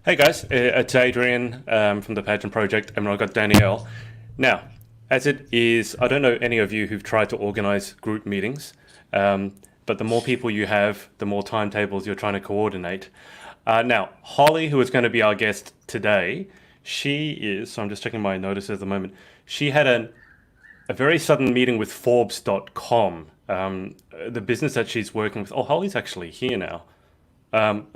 Hey guys, it's Adrian from the Pageant Project, and I've got Danielle. Now, as it is, I don't know any of you who've tried to organize group meetings, but the more people you have, the more timetables you're trying to coordinate. Now, Holly, who is going to be our guest today, so I'm just checking my notices at the moment, she had a very sudden meeting with Forbes.com, the business that she's working with. Oh, Holly's actually here now. Um,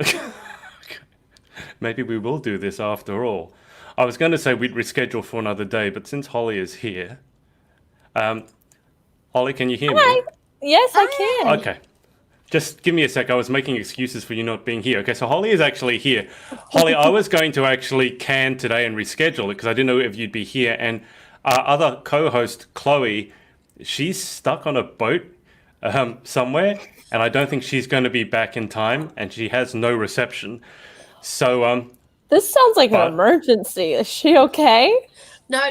Maybe we will do this after all. I was going to say we'd reschedule for another day, but since Holly is here, um, Holly, can you hear me? Hi. Yes, I can. Okay, just give me a sec. I was making excuses for you not being here. Okay, so Holly is actually here. Holly, I was going to actually can today and reschedule it because I didn't know if you'd be here. And our other co-host, Chloe, she's stuck on a boat somewhere, and I don't think she's going to be back in time, and she has no reception. So, This sounds like an emergency. Is she okay? No.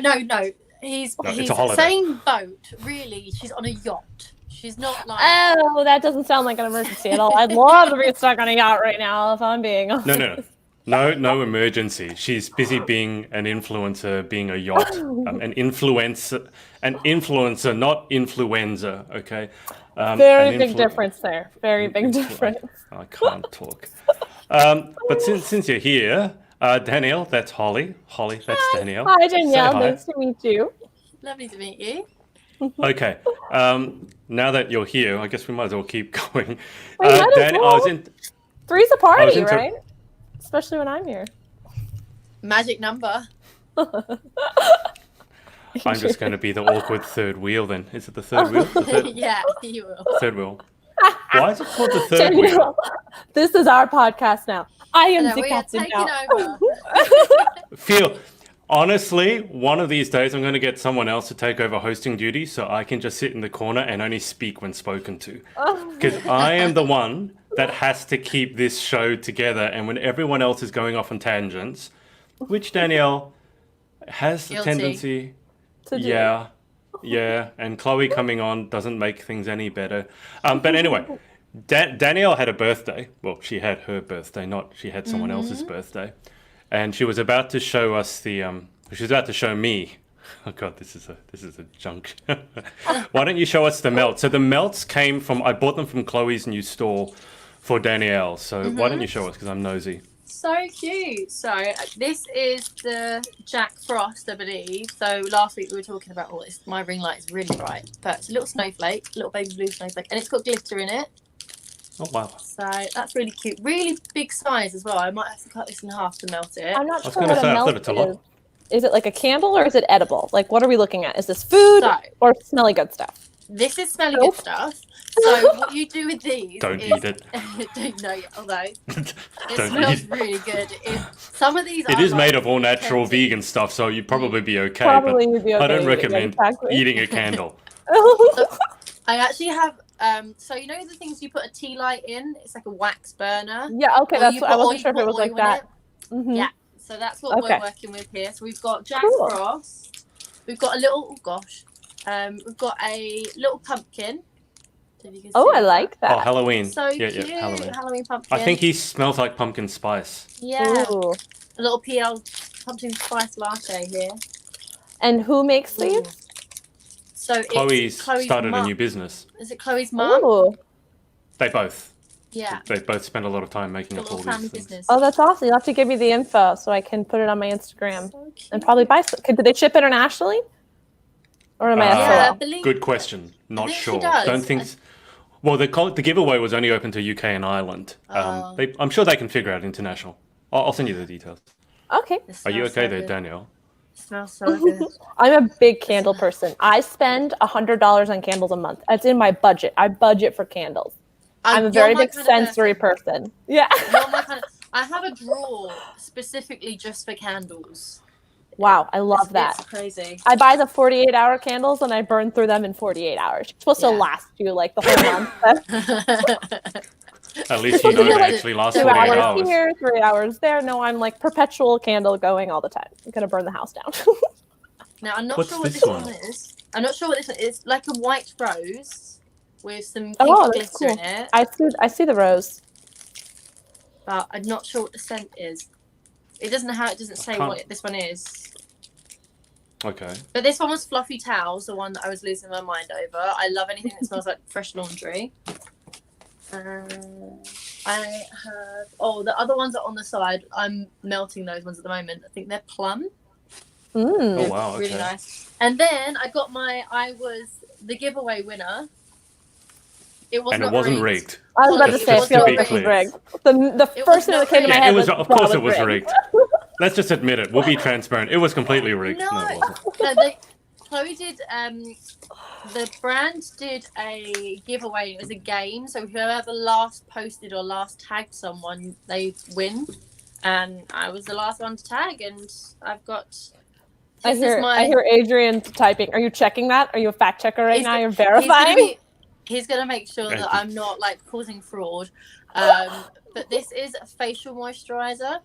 He's it's a holiday. Same boat. Really, she's on a yacht. She's not like. Oh, that doesn't sound like an emergency at all. I'd love to be stuck on a yacht right now if I'm being honest. No emergency. She's busy being an influencer, being a yacht, an influencer, not influenza. Okay. Very big difference there. Very big difference. I can't talk. But since you're here, Danielle, that's Holly. Holly, that's Danielle. Hi, Danielle. Say hi. Nice to meet you. Lovely to meet you. Okay. Now that you're here, I guess we might as well keep going. Three's a party, right? Especially when I'm here. Magic number. I'm just going to be the awkward third wheel then. Is it the third wheel? Yeah, you will. Third wheel. Why is it called the third wheel? This is our podcast now. I am the captain now. Honestly, one of these days I'm going to get someone else to take over hosting duty so I can just sit in the corner and only speak when spoken to. Because I am the one that has to keep this show together, and when everyone else is going off on tangents, which Danielle has the tendency to do. Yeah, and Chloe coming on doesn't make things any better. But anyway, Danielle had a birthday. Well, she had her birthday, not she had someone else's birthday. And she was about to show us she was about to show me. Oh God, this is a junk. Why don't you show us the melts? So the melts I bought them from Chloe's new store for Danielle. So why don't you show us, because I'm nosy. So cute. So this is the Jack Frost, I believe. So last week we were talking about my ring light is really bright, but it's a little snowflake, little baby blue snowflake, and it's got glitter in it. Oh wow. So that's really cute. Really big size as well. I might have to cut this in half to melt it. I'm not sure what a melt is. Is it like a candle or is it edible? Like, what are we looking at? Is this food or smelly good stuff? This is smelly good stuff. So what you do with these Don't eat it. Don't know yet, although it smells really good. Some of these It is made of all natural vegan stuff, so you'd probably be okay. But you'd be okay. I don't recommend eating a candle. I actually have so you know the things you put a tea light in? It's like a wax burner. Yeah, okay, that's what I wasn't sure if it was like that. Mm-hmm. Yeah, so that's what we're working with here. So we've got Jack Frost. We've got a little we've got a little pumpkin. I like that. Oh, Halloween. So cute. Halloween pumpkin. I think he smells like pumpkin spice. Yeah. Ooh. A little PL pumpkin spice latte here. And who makes these? So Chloe's started a new business. Is it Chloe's mum? Ooh. They both. Yeah. They both spend a lot of time making up all these things. Oh, that's awesome. You'll have to give me the info so I can put it on my Instagram and probably buy some. Did they ship internationally? Or am I good question. Not sure. Don't think. Well, the giveaway was only open to UK and Ireland. I'm sure they can figure out international. I'll send you the details. Okay. Are you okay there, Danielle? It smells so good. I'm a big candle person. I spend $100 on candles a month. That's in my budget. I budget for candles. I'm a very big sensory person. Yeah. I have a drawer specifically just for candles. Wow, I love that. It's crazy. I buy the 48-hour candles and I burn through them in 48 hours. It's supposed to last you like the whole month. At least you know it actually lasts 48 hours. 2 hours here, 3 hours there. No, I'm like perpetual candle going all the time. I'm going to burn the house down. Now, I'm not sure what this one is. I'm not sure what this one is. It's like a white rose with some pink glitter in it. I see the rose. But I'm not sure what the scent is. It doesn't say what this one is. Okay. But this one was Fluffy Towels, the one that I was losing my mind over. I love anything that smells like fresh laundry. I have... the other ones are on the side. I'm melting those ones at the moment. I think they're plum. Oh, wow. Really Okay. nice. And then I was the giveaway winner. It wasn't rigged. I was about to say, I Just feel to like be this was clear. rigged. The first thing that came to my head was, of that course it was rigged. rigged. Let's just admit it. We'll be transparent. It was completely rigged. No, No, it wasn't. no, Chloe did. The brand did a giveaway. It was a game, so whoever last posted or last tagged someone, they win. And I was the last one to tag, and I've got. I hear Adrian typing. Are you checking that? Are you a fact checker right now? You're verifying. He's gonna make sure that I'm not like causing fraud. But this is a facial moisturizer.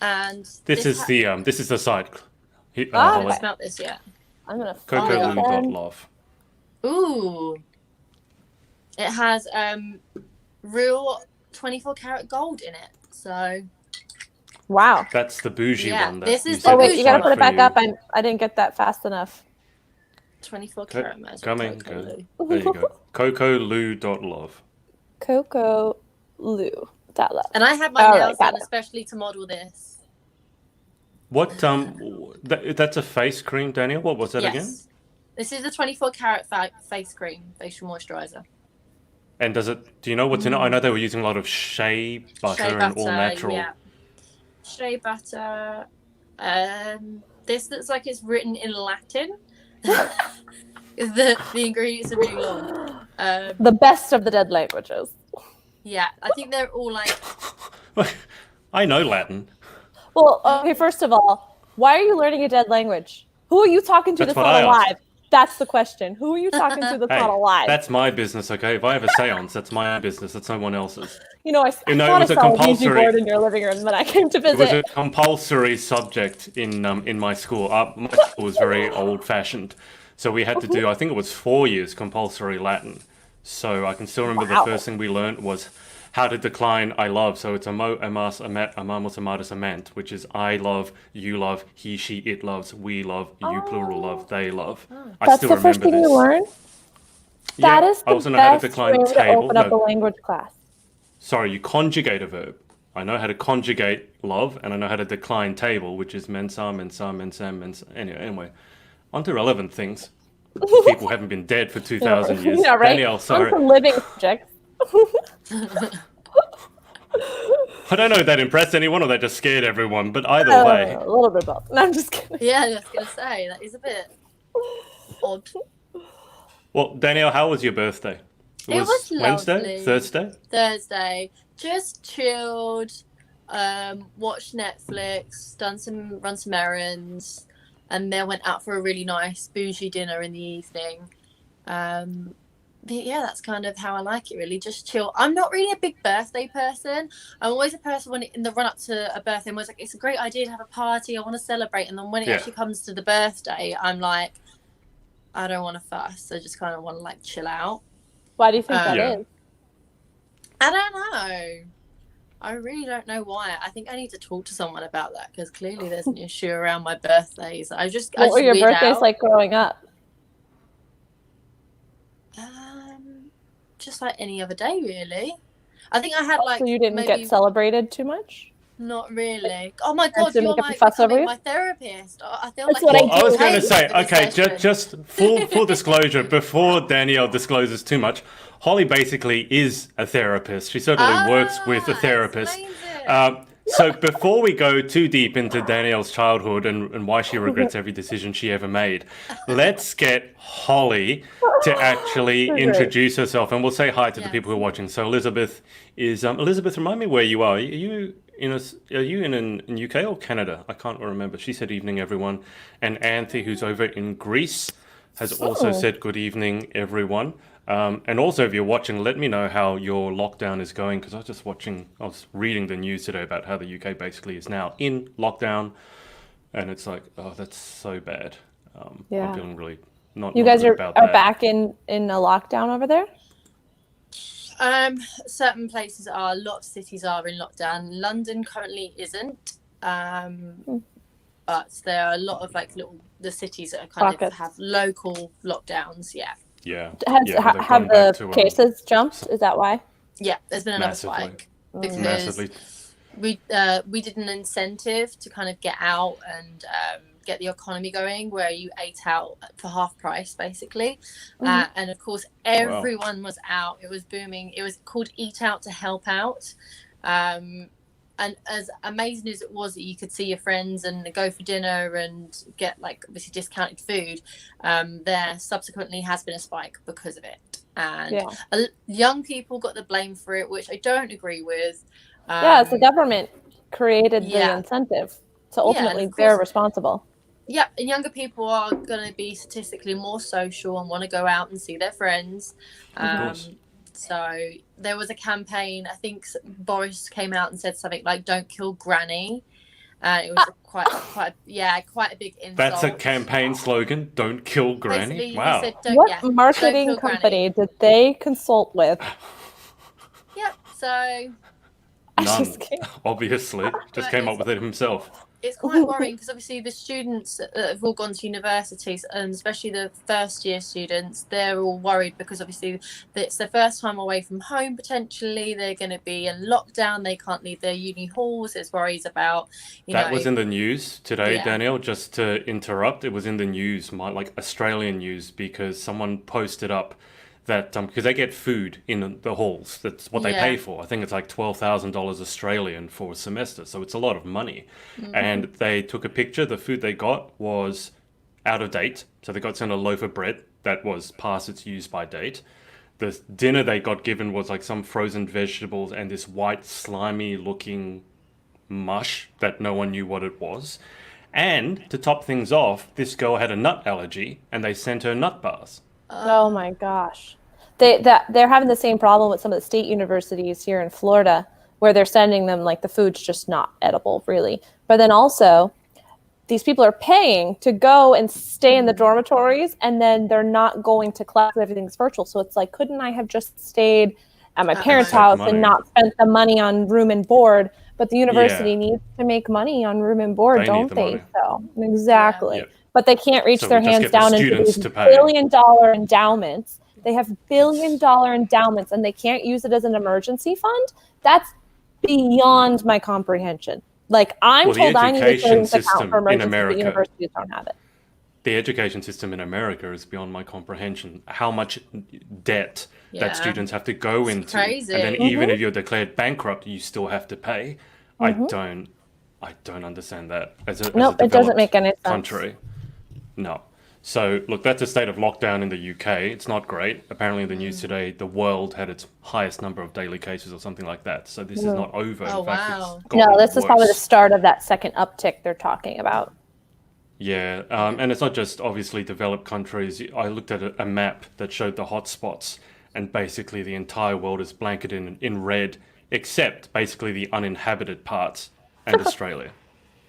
And this is the site. I haven't smelled this yet. I'm gonna Cocoloo.love. Ooh. It has real 24 karat gold in it. So wow. That's the bougie one. This is oh wait, you gotta put it back up. I didn't get that fast enough. 24 karat magic. Coming. There you go. Cocoloo.love. Cocoloo.love. And I had my nails done especially to model this. What that's a face cream, Danielle. What was that again? This is a 24 karat face cream, facial moisturizer. And do you know what's in it? I know they were using a lot of shea butter and all natural. Yeah. Shea butter. This looks like it's written in Latin. the ingredients are really long. The best of the dead languages. Yeah, I think they're all like... I know Latin. Well, okay, first of all, why are you learning a dead language? Who are you talking to that's not alive? That's the question. Who are you talking to that's not alive? That's my business, okay? If I have a seance, that's my business. That's no one else's. I thought I saw a Ouija board in your living room when I came to visit. It was a compulsory subject in my school. My school was very old-fashioned. So we had to do, I think it was 4 years compulsory Latin. So I can still remember the first thing we learned was how to decline I love. So it's amo, amas, amet, amamos, amatus, amant, which is I love, you love, he, she, it loves, we love, you plural love, they love. That's the first thing you learned? Yeah, that is the I also know how to decline way to open up a language class. Sorry, you conjugate a verb. I know how to conjugate love, and I know how to decline table, which is mensa, mensa, mensa, mensa. Anyway, on to relevant things. People haven't been dead for 2,000 years. Yeah, right? Danielle, sorry. On to living subjects. I don't know if that impressed anyone or that just scared everyone, but either way. A little bit both. No, I'm just kidding. Yeah, I was going to say, that is a bit odd. Well, Danielle, how was your birthday? It was Wednesday? lovely. Thursday. Just chilled, watched Netflix, run some errands, and then went out for a really nice bougie dinner in the evening. But yeah, that's kind of how I like it, really. Just chill. I'm not really a big birthday person. I'm always a person when in the run up to a birthday, I'm always like, it's a great idea to have a party. I want to celebrate. And then when it actually comes to the birthday, I'm like, I don't want to fuss. I just kind of want to like chill out. Why do you think that is? I don't know. I really don't know why. I think I need to talk to someone about that because clearly there's an issue around my birthdays. What were your birthdays like growing up? Just like any other day, really. I think I had like. So you didn't get celebrated too much? Not really. Oh my god, you're my therapist. I feel that's like. I was going to say, okay, just full disclosure before Danielle discloses too much. Holly basically is a therapist. She certainly works with a therapist. So before we go too deep into Danielle's childhood and why she regrets every decision she ever made, let's get Holly to actually introduce herself, and we'll say hi to the people who are watching. So Elizabeth is Elizabeth. Remind me where you are. Are you in UK or Canada? I can't remember. She said evening, everyone. And Anthony, who's over in Greece, has also said good evening, everyone. And also, if you're watching, let me know how your lockdown is going, because I was reading the news today about how the UK basically is now in lockdown, and it's like, oh, that's so bad. I'm feeling really not. You guys good are about that. back in a lockdown over there? Certain places are. A lot of cities are in lockdown. London currently isn't. But there are a lot of like the cities that are kind of have local lockdowns. Yeah. Yeah. Have the cases jumped? Is that why? Yeah, there's been another spike because we did an incentive to kind of get out and get the economy going, where you ate out for half price basically, and of course everyone was out. It was booming. It was called Eat Out to Help Out. And as amazing as it was that you could see your friends and go for dinner and get like obviously discounted food, there subsequently has been a spike because of it. And young people got the blame for it, which I don't agree with. It's the government created the incentive. So ultimately they're responsible. Yeah, and younger people are going to be statistically more social and want to go out and see their friends. So there was a campaign, I think Boris came out and said something like, "Don't kill Granny." It was quite a big insult. That's a campaign slogan, "Don't kill Granny." Basically, wow. Said, what marketing company did they consult with? Yep, so... None, obviously. Just came up with it himself. It's quite worrying because obviously the students that have all gone to universities, and especially the first year students, they're all worried because obviously it's their first time away from home potentially. They're going to be in lockdown. They can't leave their uni halls. There's worries about, That was in the news today, Danielle, just to interrupt. It was in the news, like Australian news, because someone posted up that because they get food in the halls, that's what they pay for. I think it's like $12,000 Australian for a semester, so it's a lot of money. And they took a picture. The food they got was out of date, so they got sent a loaf of bread that was past its use by date. The dinner they got given was like some frozen vegetables and this white slimy looking mush that no one knew what it was. And to top things off, this girl had a nut allergy and they sent her nut bars. Oh my gosh. They're having the same problem with some of the state universities here in Florida, where they're sending them like the food's just not edible really. But then also these people are paying to go and stay in the dormitories, and then they're not going to class. Everything's virtual. So it's like, couldn't I have just stayed at my parents' house and not spent the money on room and board? But the university needs to make money on room and board, don't they? So exactly. Yeah. But they can't reach their hands down into these billion-dollar endowments. They have billion-dollar endowments, and they can't use it as an emergency fund. That's beyond my comprehension. Like, I'm told I need a savings account for emergencies, but universities don't have it. The education system in America is beyond my comprehension. How much debt that students have to go into. Crazy. And then even if you're declared bankrupt, you still have to pay. I don't understand that as a it doesn't make any sense. Country. No. So, look, that's a state of lockdown in the UK. It's not great. Apparently in the news today, the world had its highest number of daily cases or something like that. So this is not over. Oh, wow. No, this is probably the start of that second uptick they're talking about. Yeah, and it's not just obviously developed countries. I looked at a map that showed the hotspots, and basically the entire world is blanketed in red, except basically the uninhabited parts and Australia.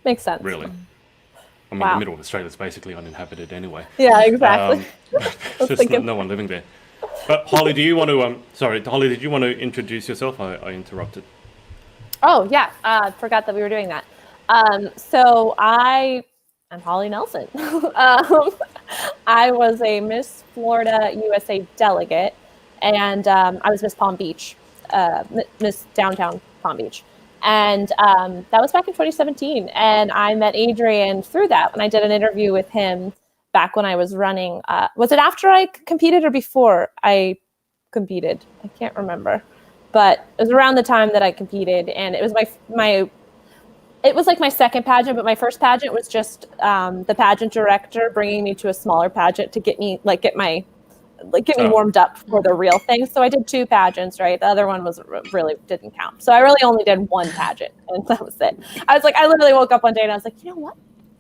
Makes sense. Really. I mean, the middle of Australia is basically uninhabited anyway. Yeah, exactly. There's just no one living there. But Holly, do you want to? Holly, did you want to introduce yourself? I interrupted. Oh yeah, forgot that we were doing that. So I'm Holly Nelson. I was a Miss Florida USA delegate, and I was Miss Palm Beach, Miss Downtown Palm Beach. And that was back in 2017. And I met Adrian through that when I did an interview with him back when I was running. Was it after I competed or before I competed? I can't remember. But it was around the time that I competed. And it was it was like my second pageant, but my first pageant was just the pageant director bringing me to a smaller pageant to get me warmed up for the real thing. So I did 2 pageants, right? The other one really didn't count. So I really only did 1 pageant, and that was it. I literally woke up one day and I was like, you know what?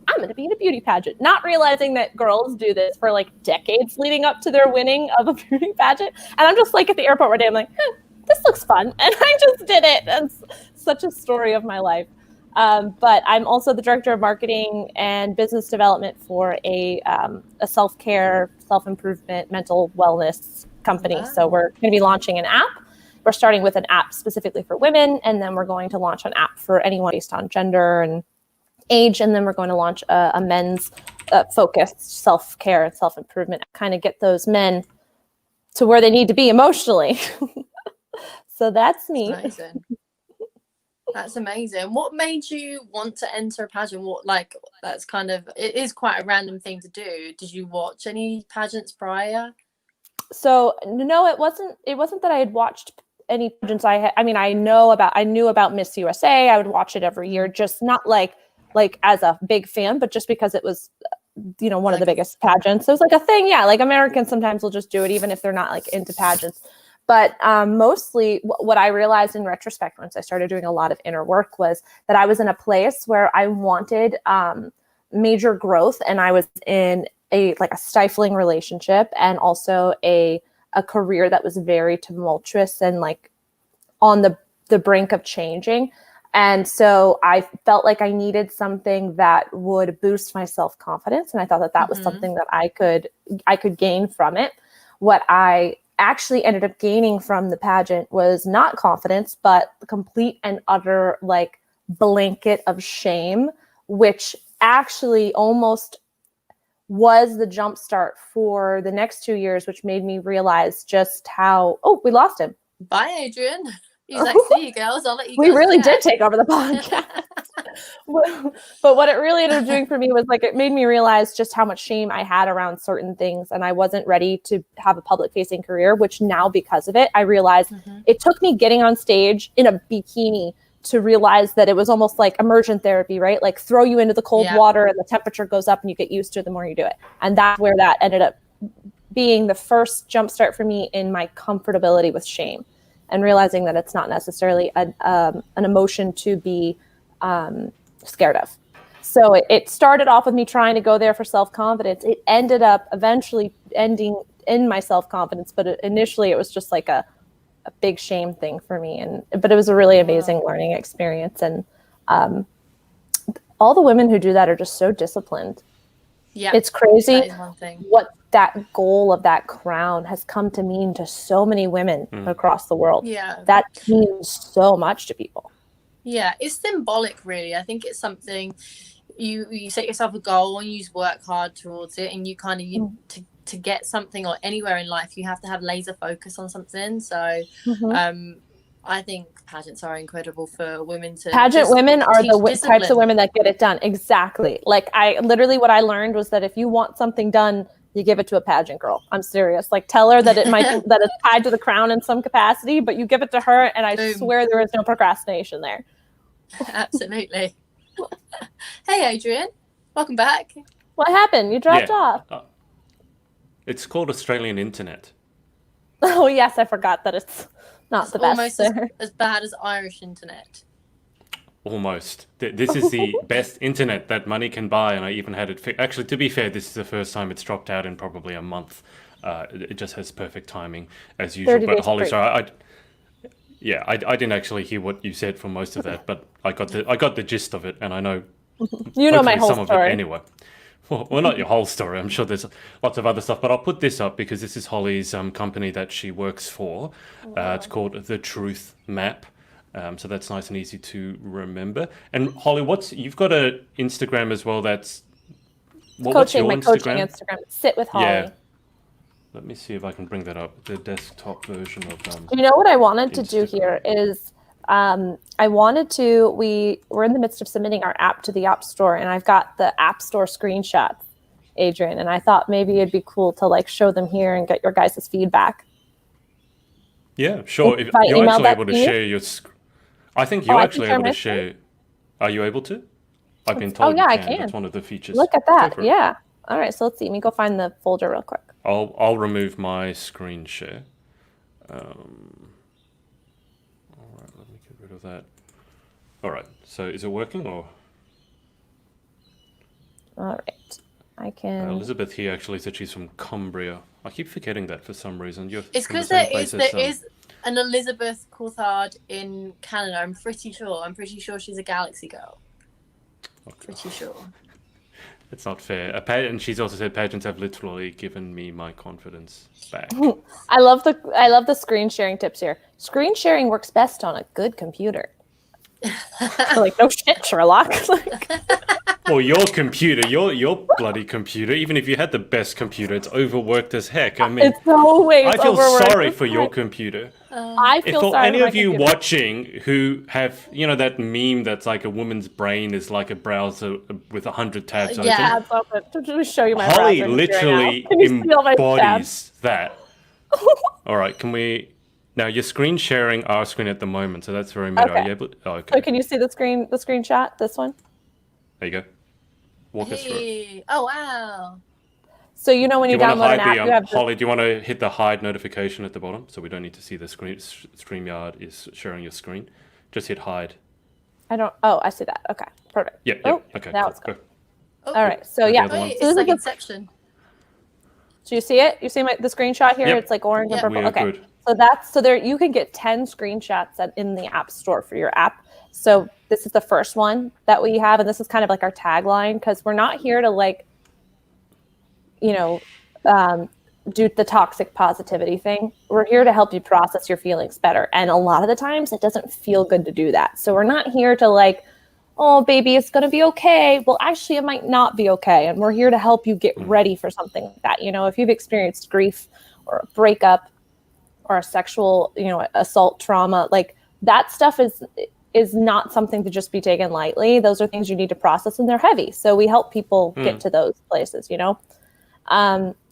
I'm going to be in a beauty pageant, not realizing that girls do this for like decades leading up to their winning of a beauty pageant. And I'm just like at the airport one day, I'm like, this looks fun. And I just did it. That's such a story of my life. But I'm also the director of marketing and business development for a self-care, self-improvement, mental wellness company. Wow. So we're going to be launching an app we're starting with an app specifically for women, and then we're going to launch an app for anyone based on gender and age, and then we're going to launch a men's focused self-care and self-improvement, kind of get those men to where they need to be emotionally. So that's me. Amazing. That's amazing. What made you want to enter a pageant? That's kind of, it is quite a random thing to do. Did you watch any pageants prior? So no, it wasn't that I had watched any pageants. I knew about Miss USA. I would watch it every year, just not like as a big fan, but just because it was, one of the biggest pageants. So it was like a thing. Yeah. Like Americans sometimes will just do it, even if they're not like into pageants. But mostly what I realized in retrospect, once I started doing a lot of inner work, was that I was in a place where I wanted major growth, and I was in a stifling relationship, and also a career that was very tumultuous and like on the brink of changing. And so I felt like I needed something that would boost my self-confidence. And I thought that was something that I could gain from it. What I actually ended up gaining from the pageant was not confidence, but the complete and utter like blanket of shame, which actually almost was the jumpstart for the next 2 years, which made me realize just how, we lost him. Bye, Adrian. He's like, see you girls, I'll let you We really did take over the podcast. But what it really ended up doing for me was like, it made me realize just how much shame I had around certain things. And I wasn't ready to have a public facing career, which now because of it, I realized it took me getting on stage in a bikini to realize that it was almost like immersion therapy, right? Like throw you into the cold water and the temperature goes up and you get used to it the more you do it. And that's where that ended up being the first jumpstart for me in my comfortability with shame, and realizing that it's not necessarily an emotion to be scared of. So it started off with me trying to go there for self-confidence. It ended up eventually ending in my self-confidence, but initially it was just like a big shame thing for me. But it was a really amazing learning experience. And all the women who do that are just so disciplined. Yeah, it's crazy what that goal of that crown has come to mean to so many women across the world. Yeah, that means so much to people. Yeah, it's symbolic, really. I think it's something you set yourself a goal and you work hard towards it, and you kind of to get something or anywhere in life, you have to have laser focus on something. So I think pageants are incredible for women to pageant women are the types of women that get it done. Exactly. Like what I learned was that if you want something done, you give it to a pageant girl. I'm serious. Like tell her that it might that it's tied to the crown in some capacity, but you give it to her, and I swear there is no procrastination there. Absolutely. Hey Adrian, welcome back. What happened? You dropped off. It's called Australian internet. Oh yes, I forgot that it's not the best. Almost as bad as Irish internet. Almost. This is the best internet that money can buy, and I even had it actually, to be fair, this is the first time it's dropped out in probably a month. It just has perfect timing as usual. But Holly, sorry, I didn't actually hear what you said for most of that, but I got the gist of it, and I know my whole some story of it anyway. Well, not your whole story. I'm sure there's lots of other stuff, but I'll put this up because this is Holly's company that she works for. It's called The Truth Map. So that's nice and easy to remember. And Holly, you've got an Instagram as well. What's your coaching Instagram? Sit with Holly. Yeah. Let me see if I can bring that up. The desktop version of You know what I wanted to do here is we're in the midst of submitting our app to the App Store, and I've got the App Store screenshots, Adrian, and I thought maybe it'd be cool to like show them here and get your guys' feedback. Yeah, sure. If you're actually able to share your I think you're actually able to share. Are you able to? I've been told I you can. can. That's one of the features. Look at that. Yeah. All right, so let's see. Let me go find the folder real quick. I'll remove my screen share. All right, let me get rid of that. All right, so is it working or? All right, I can. Elizabeth here actually said she's from Cumbria. I keep forgetting that for some reason. It's because there is an Elizabeth Coulthard in Canada. I'm pretty sure she's a Galaxy girl. Okay. Pretty sure. It's not fair. And she's also said pageants have literally given me my confidence back. I love the screen sharing tips here. Screen sharing works best on a good computer. Like, no shit, Sherlock. Well, your computer, your bloody computer, even if you had the best computer, it's overworked as heck. I mean, it's always I feel overworked. sorry for your computer. I If feel for sorry any for my of you computer. watching who have, that meme that's like a woman's brain is like a browser with 100 tabs open. Yeah. That's awesome. Let me show you my Holly browser history literally right now. Can you see all my tabs? embodies that. All right, can we... Now, you're screen sharing our screen at the moment, so that's very meta. Okay. Are you able... Oh, So okay. can you see the screenshot? This one. There you go. Walk us through it. Hey. Oh wow. So when you Do you want to download an hide app, the... you have the, Holly, do you want to hit the hide notification at the bottom so we don't need to see the screen? StreamYard is sharing your screen. Just hit hide. I don't. Oh, I see that. Okay, perfect. Yeah, Oh, okay. now cool. it's gone. Go. Oh, All right. So The yeah. other one. wait, So it's this like is Inception. Do you see it? You see the screenshot here? Yep. It's like orange and Yep. purple. We are Okay. good. So there you can get 10 screenshots in the App Store for your app. So this is the first one that we have, and this is kind of like our tagline, because we're not here to do the toxic positivity thing. We're here to help you process your feelings better. And a lot of the times it doesn't feel good to do that. So we're not here to oh, baby, it's going to be okay. Well, actually, it might not be okay. And we're here to help you get ready for something like that. If you've experienced grief or a breakup or a sexual, assault trauma, that stuff is not something to just be taken lightly. Those are things you need to process, and they're heavy. So we help people get to those places,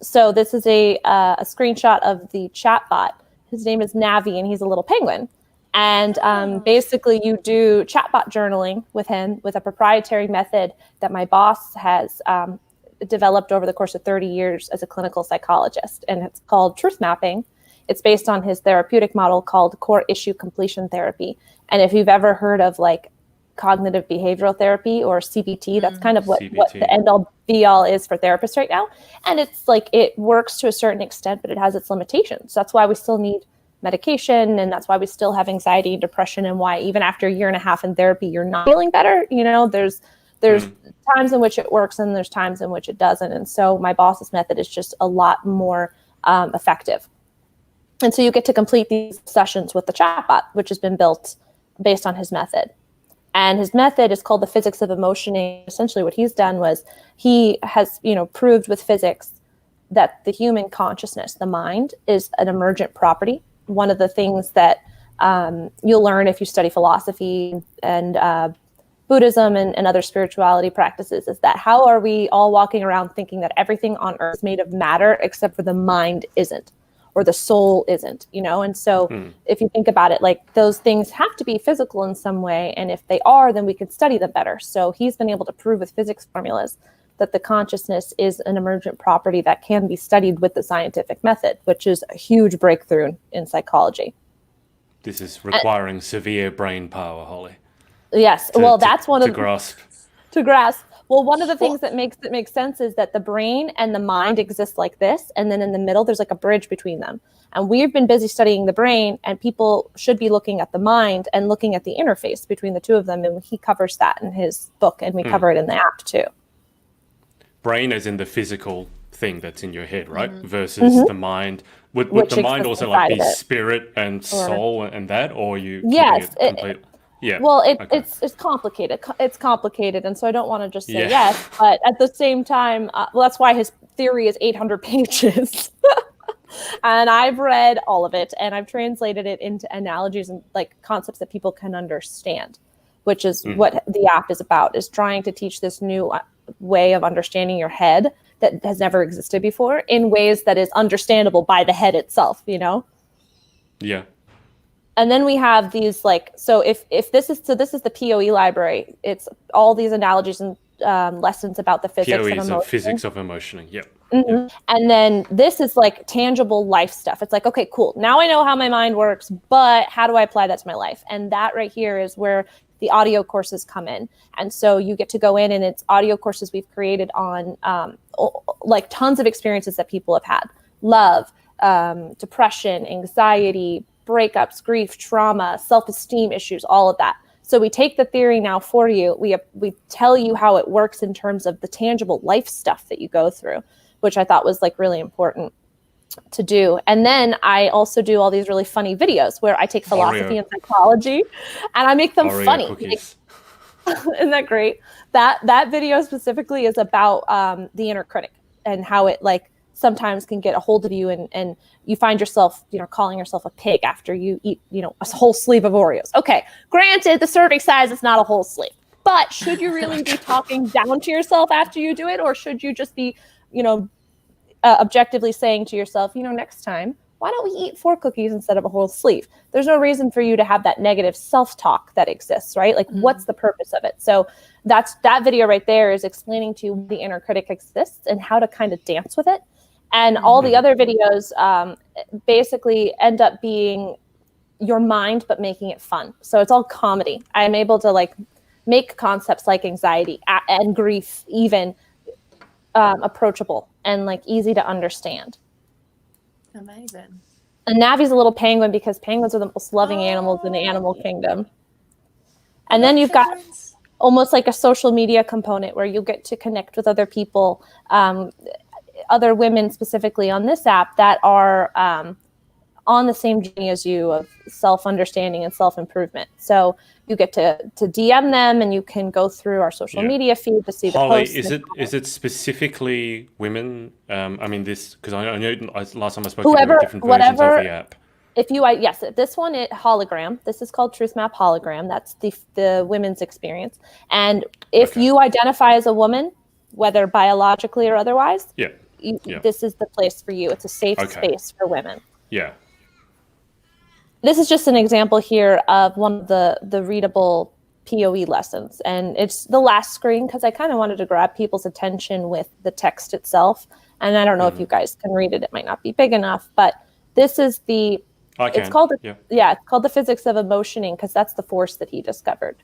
So this is a screenshot of the chatbot. His name is Navi, and he's a little penguin. And basically, you do chatbot journaling with him with a proprietary method that my boss has developed over the course of 30 years as a clinical psychologist. And it's called truth mapping. It's based on his therapeutic model called core issue completion therapy. And if you've ever heard of cognitive behavioral therapy or CBT, that's kind of what the end all be all is for therapists right now. And it's it works to a certain extent, but it has its limitations. That's why we still need medication, and that's why we still have anxiety and depression, and why even after a year and a half in therapy you're not feeling better. There's times in which it works and there's times in which it doesn't. And so my boss's method is just a lot more effective. And so you get to complete these sessions with the chatbot, which has been built based on his method. And his method is called the physics of emotioning. Essentially what he's done was he has proved with physics that the human consciousness, the mind, is an emergent property. One of the things that you'll learn if you study philosophy and Buddhism and other spirituality practices is that how are we all walking around thinking that everything on earth is made of matter except for the mind isn't, or the soul isn't, And so if you think about it, those things have to be physical in some way. And if they are, then we can study them better. So he's been able to prove with physics formulas that the consciousness is an emergent property that can be studied with the scientific method, which is a huge breakthrough in psychology. This is requiring severe brain power, Holly. Yes. That's one of to grasp. To grasp. Well, one of the things that makes sense is that the brain and the mind exist like this, and then in the middle there's a bridge between them. And we've been busy studying the brain, and people should be looking at the mind and looking at the interface between the two of them. And he covers that in his book, and we cover it in the app too. Brain as in the physical thing that's in your head, right? Versus the mind. Would the mind also be spirit and soul and that, or you? Yes. Yeah. Well, it's complicated. It's complicated, and so I don't want to just say Yeah. yes, but at the same time, that's why his theory is 800 pages. And I've read all of it, and I've translated it into analogies and concepts that people can understand, which is what the app is about, is trying to teach this new way of understanding your head that has never existed before in ways that is understandable by the head itself, Yeah. And then we have these if this is the POE library. It's all these analogies and lessons about the physics POE of is emotion. physics of emotioning. Yep. Mm-hmm. And then this is tangible life stuff. It's okay, cool. Now I know how my mind works, but how do I apply that to my life? And that right here is where the audio courses come in. And so you get to go in, and it's audio courses we've created on tons of experiences that people have had. Love, depression, anxiety, breakups, grief, trauma, self-esteem issues, all of that. So we take the theory now for you. We tell you how it works in terms of the tangible life stuff that you go through, which I thought was like really important to do. And then I also do all these really funny videos where I take philosophy and psychology and I make them funny. Cookies. Isn't that great? That video specifically is about the inner critic and how it like sometimes can get a hold of you and you find yourself, calling yourself a pig after you eat, a whole sleeve of Oreos. Okay, granted, the serving size is not a whole sleeve, but should you really be talking down to yourself after you do it, or should you just be, objectively saying to yourself, next time, why don't we eat 4 cookies instead of a whole sleeve? There's no reason for you to have that negative self-talk that exists, right? Like, what's the purpose of it? So that video right there is explaining to you the inner critic exists and how to kind of dance with it. And all the other videos basically end up being your mind, but making it fun. So it's all comedy. I'm able to like make concepts like anxiety and grief even approachable and like easy to understand. Amazing. And Navi's a little penguin because penguins are the most loving animals in the animal kingdom. And then you've got almost like a social media component where you'll get to connect with other people, other women specifically on this app that are on the same journey as you of self-understanding and self-improvement. So you get to DM them and you can go through our social media feed to see the Holly, posts. is it specifically women? I mean, this, because I know last time I spoke to you, there were different versions of the app. Yes, this one, hologram. This is called Truth Map Hologram. That's the women's experience. And if you identify as a woman, whether biologically or otherwise, this is the place for you. It's a safe space for women. Yeah. This is just an example here of one of the readable POE lessons. And it's the last screen because I kind of wanted to grab people's attention with the text itself. And I don't know if you guys can read it. It might not be big enough, but this is it's called the physics of emotioning because that's the force that he discovered.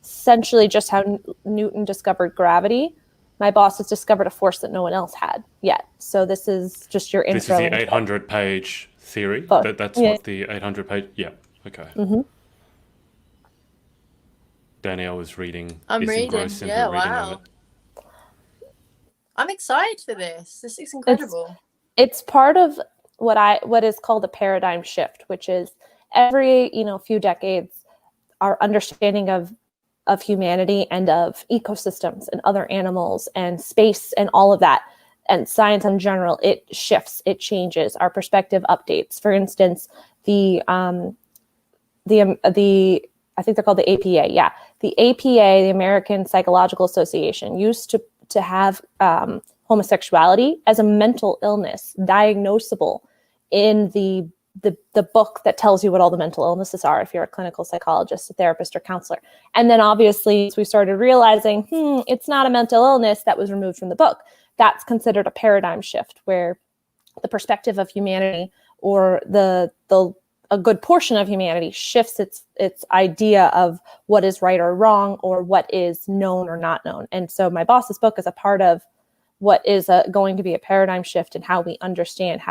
Essentially just how Newton discovered gravity. My boss has discovered a force that no one else had yet. So this is just your intro. This is the 800-page theory. That's what the 800-page. Yeah. Okay. Danielle was reading. I'm reading. Yeah. Wow. I'm excited for this. This is incredible. It's part of what is called a paradigm shift, which is every few decades, our understanding of humanity and of ecosystems and other animals and space and all of that and science in general, it shifts, it changes, our perspective updates. For instance, the I think they're called the APA. Yeah, the APA, the American Psychological Association, used to have homosexuality as a mental illness, diagnosable in the book that tells you what all the mental illnesses are if you're a clinical psychologist, a therapist, or counselor. And then obviously we started realizing, it's not a mental illness. That was removed from the book. That's considered a paradigm shift where the perspective of humanity or a good portion of humanity shifts its idea of what is right or wrong or what is known or not known. And so my boss's book is a part of what is going to be a paradigm shift in how we understand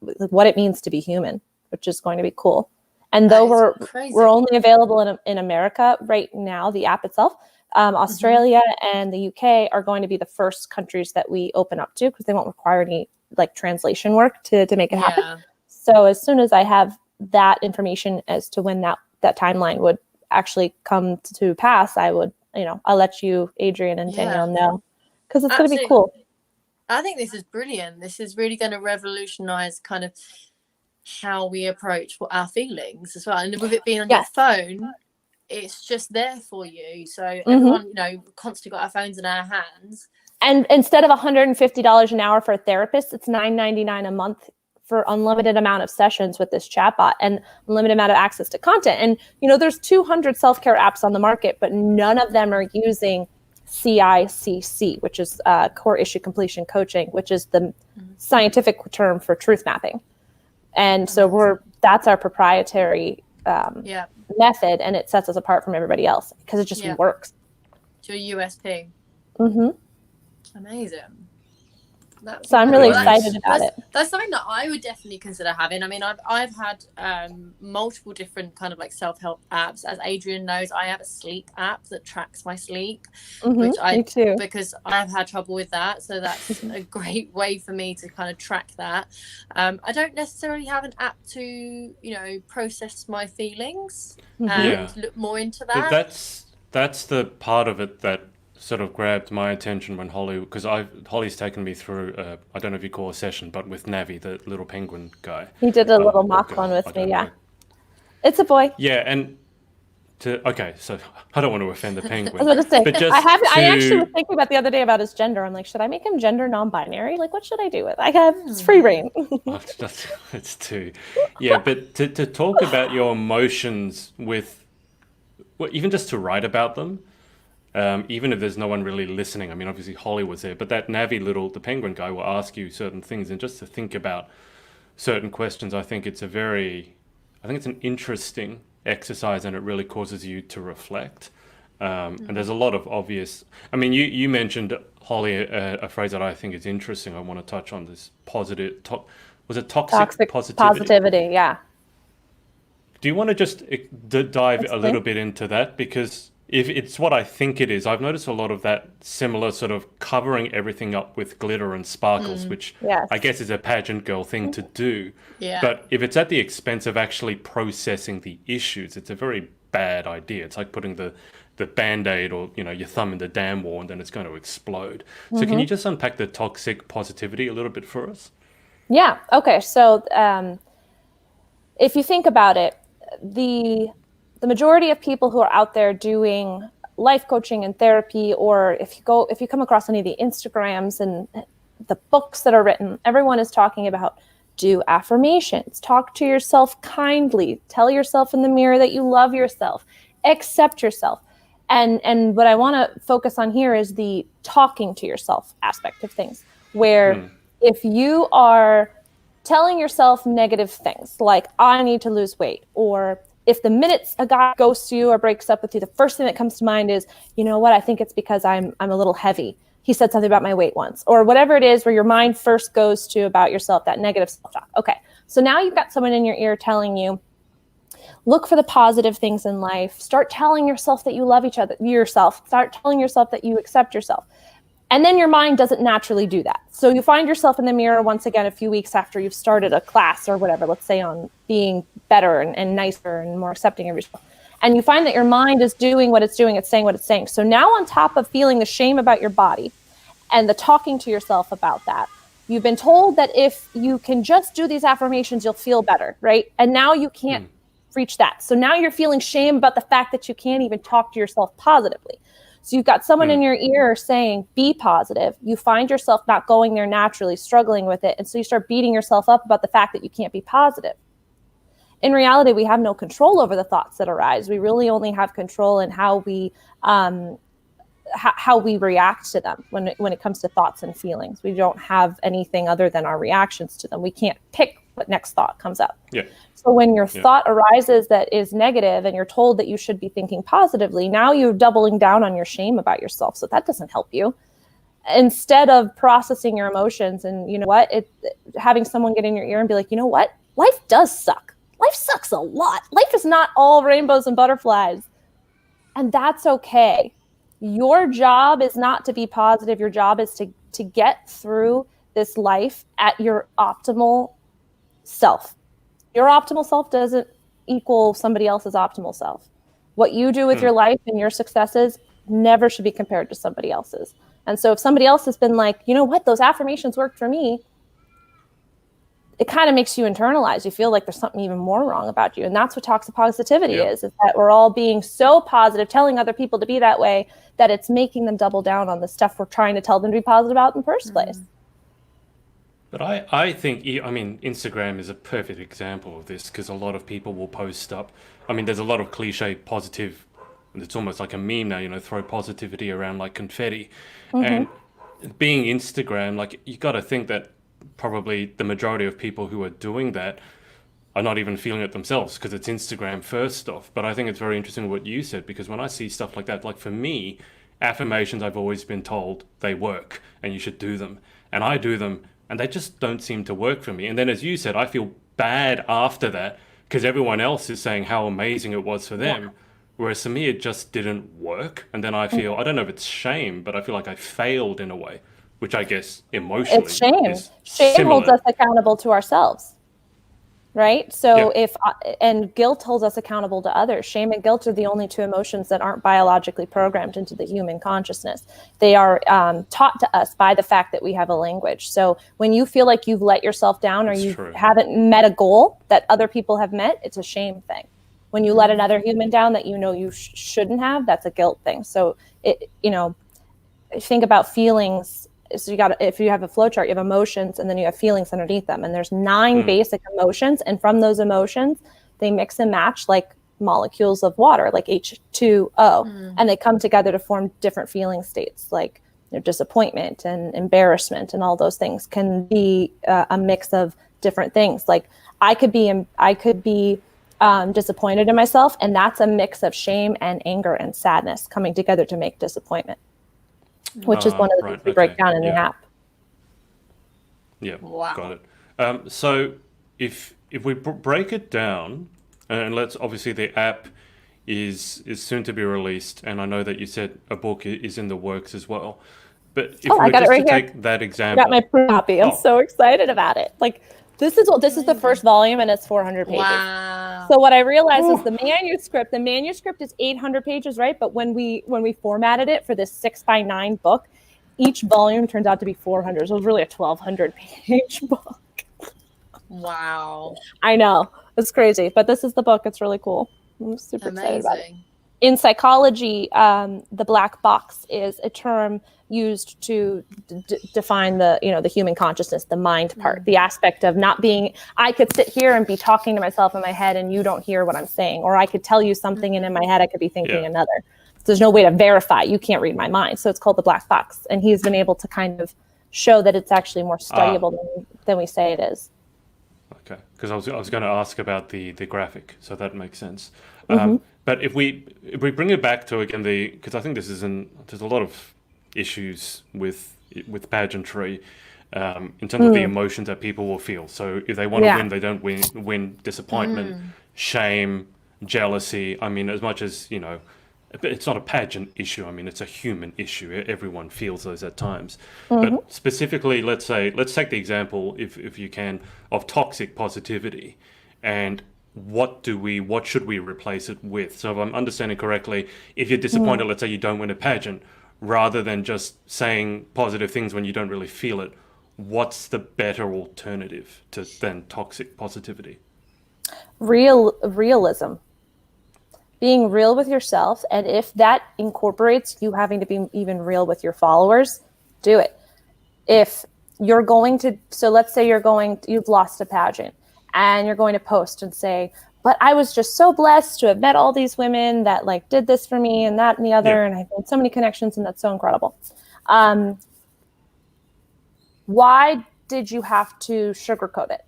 what it means to be human, which is going to be cool. And though we're only available in America right now, the app itself, Australia and the UK are going to be the first countries that we open up to because they won't require any like translation work to make it happen. So as soon as I have that information as to when that timeline would actually come to pass, I would, I'll let you, Adrian and Danielle, know because it's going to be cool. I think this is brilliant. This is really going to revolutionize kind of how we approach our feelings as well. And with it being on your phone, it's just there for you. So everyone, constantly got our phones in our hands. And instead of $150 an hour for a therapist, it's $9.99 a month for unlimited amount of sessions with this chatbot and unlimited amount of access to content. And, there's 200 self-care apps on the market, but none of them are using CICC, which is core issue completion coaching, which is the scientific term for truth mapping. And so that's our proprietary method, and it sets us apart from everybody else because it just works. To a USP. Amazing. So I'm really Well, excited about it. That's something that I would definitely consider having. I mean, I've had multiple different kind of like self-help apps. As Adrian knows, I have a sleep app that tracks my sleep, which Me too. because I've had trouble with that. So that's a great way for me to kind of track that. I don't necessarily have an app to, you know, process my feelings and look more into that. That's the part of it that sort of grabbed my attention when because Holly's taken me through, I don't know if you call a session, but with Navi, the little penguin guy. He did a little mock one with me, yeah. It's a boy. Yeah, and okay, so I don't want to offend the penguin. I was going to say, but just I actually was thinking about the other day about his gender. I'm like, should I make him gender non-binary? Like, what should I do with? It's free reign. It's too, yeah. But to talk about your emotions with, well, even just to write about them. Even if there's no one really listening, I mean, obviously Holly was there, but that Navi the penguin guy will ask you certain things, and just to think about certain questions, I think it's an interesting exercise, and it really causes you to reflect. And there's a lot of obvious, I mean, you mentioned, Holly, a phrase that I think is interesting. I want to touch on this positive, was it toxic positivity? Yeah. Do you want to just dive a little bit into that? Because if it's what I think it is, I've noticed a lot of that similar sort of covering everything up with glitter and sparkles, which I guess is a pageant girl thing to do. Yeah. But if it's at the expense of actually processing the issues, it's a very bad idea. It's like putting the Band-Aid or, you know, your thumb in the damn war, and then it's going to explode. So can you just unpack the toxic positivity a little bit for us? Yeah. Okay. So if you think about it, the majority of people who are out there doing life coaching and therapy, or if you come across any of the Instagrams and the books that are written, everyone is talking about do affirmations, talk to yourself kindly, tell yourself in the mirror that you love yourself, accept yourself. And what I want to focus on here is the talking to yourself aspect of things, where if you are telling yourself negative things like, I need to lose weight, or if the minute a guy ghosts you or breaks up with you, the first thing that comes to mind is, you know what, I think it's because I'm a little heavy. He said something about my weight once, or whatever it is where your mind first goes to about yourself, that negative self-talk. Okay, so now you've got someone in your ear telling you, look for the positive things in life. Start telling yourself that you love yourself. Start telling yourself that you accept yourself. And then your mind doesn't naturally do that. So you find yourself in the mirror once again a few weeks after you've started a class or whatever, let's say on being better and nicer and more accepting of yourself. And you find that your mind is doing what it's doing, it's saying what it's saying. So now on top of feeling the shame about your body and the talking to yourself about that, you've been told that if you can just do these affirmations, you'll feel better, right? And now you can't reach that. So now you're feeling shame about the fact that you can't even talk to yourself positively. So you've got someone in your ear saying, be positive. You find yourself not going there naturally, struggling with it. And so you start beating yourself up about the fact that you can't be positive. In reality, we have no control over the thoughts that arise. We really only have control in how we react to them when it comes to thoughts and feelings. We don't have anything other than our reactions to them. We can't pick what next thought comes up. Yeah. So when your thought arises that is negative and you're told that you should be thinking positively, now you're doubling down on your shame about yourself. So that doesn't help you. Instead of processing your emotions and, you know what, having someone get in your ear and be like, you know what, life does suck. Life sucks a lot. Life is not all rainbows and butterflies. And that's okay. Your job is not to be positive. Your job is to get through this life at your optimal self. Your optimal self doesn't equal somebody else's optimal self. What you do with your life and your successes never should be compared to somebody else's. And so if somebody else has been like, you know what, those affirmations worked for me, it kind of makes you internalize. You feel like there's something even more wrong about you. And that's what toxic positivity is that we're all being so positive, telling other people to be that way, that it's making them double down on the stuff we're trying to tell them to be positive about in the first place. But I think, I mean, Instagram is a perfect example of this, because a lot of people will post up. I mean, there's a lot of cliche positive, and it's almost like a meme now, you know, throw positivity around like confetti. And being Instagram, like, you got to think that probably the majority of people who are doing that are not even feeling it themselves, because it's Instagram first off. But I think it's very interesting what you said, because when I see stuff like that, like for me, affirmations, I've always been told they work and you should do them. and I do them and they just don't seem to work for me. And then, as you said, I feel bad after that because everyone else is saying how amazing it was for them. Whereas for me, it just didn't work. And then I feel, I don't know if it's shame, but I feel like I failed in a way, which I guess emotionally It's shame. is Shame holds similar. us accountable to ourselves. Right? So and guilt holds us accountable to others. Shame and guilt are the only two emotions that aren't biologically programmed into the human consciousness. They are taught to us by the fact that we have a language. So when you feel like you've let yourself down or you haven't met a goal that other people have met, it's a shame thing. When you let another human down that you know you shouldn't have, that's a guilt thing. So think about feelings. So if you have a flow chart, you have emotions and then you have feelings underneath them. And there's 9 basic emotions. And from those emotions, they mix and match like molecules of water, like H2O. And they come together to form different feeling states, like disappointment and embarrassment and all those things can be a mix of different things. Like I could be disappointed in myself. And that's a mix of shame and anger and sadness coming together to make disappointment. Which is one of the things we break down in the app. Yeah, got it. So if we break it down, and let's obviously the app is soon to be released, and I know that you said a book is in the works as well. But if we just to take that example, I got my print copy. I'm so excited about it. Like this is the first volume, and it's 400 pages. Wow. So what I realized is the manuscript is 800 pages, right? But when we formatted it for this 6x9 book, each volume turns out to be 400. So it was really a 1,200 page book. Wow. I know. It's crazy. But this is the book. It's really cool. I'm super excited about it. Amazing. In psychology, the black box is a term used to define the human consciousness, the mind part, the aspect of not being. I could sit here and be talking to myself in my head, and you don't hear what I'm saying, or I could tell you something, and in my head I could be thinking another. So there's no way to verify. You can't read my mind, so it's called the black box. And he's been able to kind of show that it's actually more studyable than we say it is. Okay, because I was going to ask about the graphic, so that makes sense. But if we bring it back to again because I think there's a lot of issues with pageantry in terms of the emotions that people will feel. So if they want to win, they don't win. Disappointment, shame, jealousy. I mean, as much as it's not a pageant issue. I mean, it's a human issue. Everyone feels those at times. But specifically, let's take the example, if you can, of toxic positivity, and what should we replace it with? So if I'm understanding correctly, if you're disappointed, let's say you don't win a pageant, rather than just saying positive things when you don't really feel it, what's the better alternative than toxic positivity? Realism. Being real with yourself, and if that incorporates you having to be even real with your followers, do it. If you're going to, so let's say you've lost a pageant, and you're going to post and say, but I was just so blessed to have met all these women that like did this for me and that and the other, and I've made so many connections, and that's so incredible. Why did you have to sugarcoat it?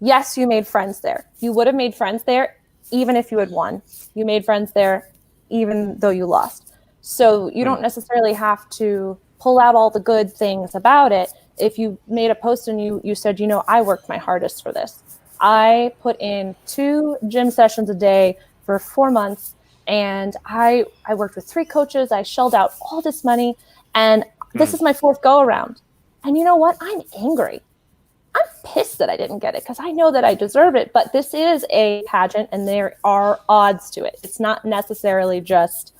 Yes, you made friends there. You would have made friends there even if you had won. You made friends there even though you lost. So you don't necessarily have to pull out all the good things about it. If you made a post and you said, I worked my hardest for this. I put in 2 gym sessions a day for 4 months, and I worked with 3 coaches. I shelled out all this money, and this is my 4th go around. And you know what? I'm angry. I'm pissed that I didn't get it because I know that I deserve it. But this is a pageant, and there are odds to it. It's not necessarily just,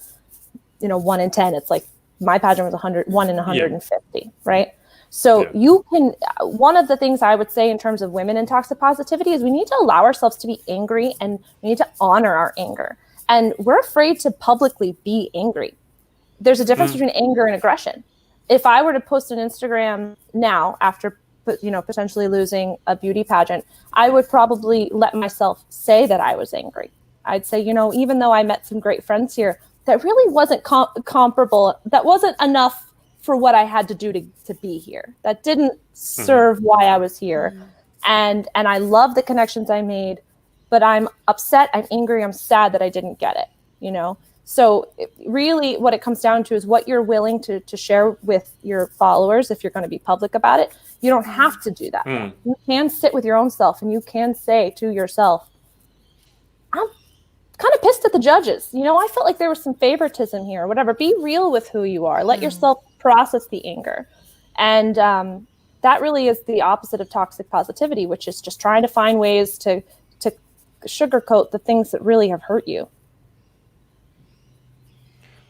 1 in 10. It's like my pageant was 1 in 150, right? So you can, one of the things I would say in terms of women in toxic positivity is we need to allow ourselves to be angry, and we need to honor our anger. And we're afraid to publicly be angry. There's a difference between anger and aggression. If I were to post an Instagram now after, potentially losing a beauty pageant, I would probably let myself say that I was angry. I'd say, even though I met some great friends here, that really wasn't comparable. That wasn't enough for what I had to do to be here. That didn't serve why I was here. And I love the connections I made, but I'm upset, I'm angry, I'm sad that I didn't get it, So really what it comes down to is what you're willing to share with your followers if you're going to be public about it. You don't have to do that. You can sit with your own self and you can say to yourself, I'm kind of pissed at the judges. You know, I felt like there was some favoritism here or whatever. Be real with who you are. Let yourself process the anger. And that really is the opposite of toxic positivity, which is just trying to find ways to sugarcoat the things that really have hurt you.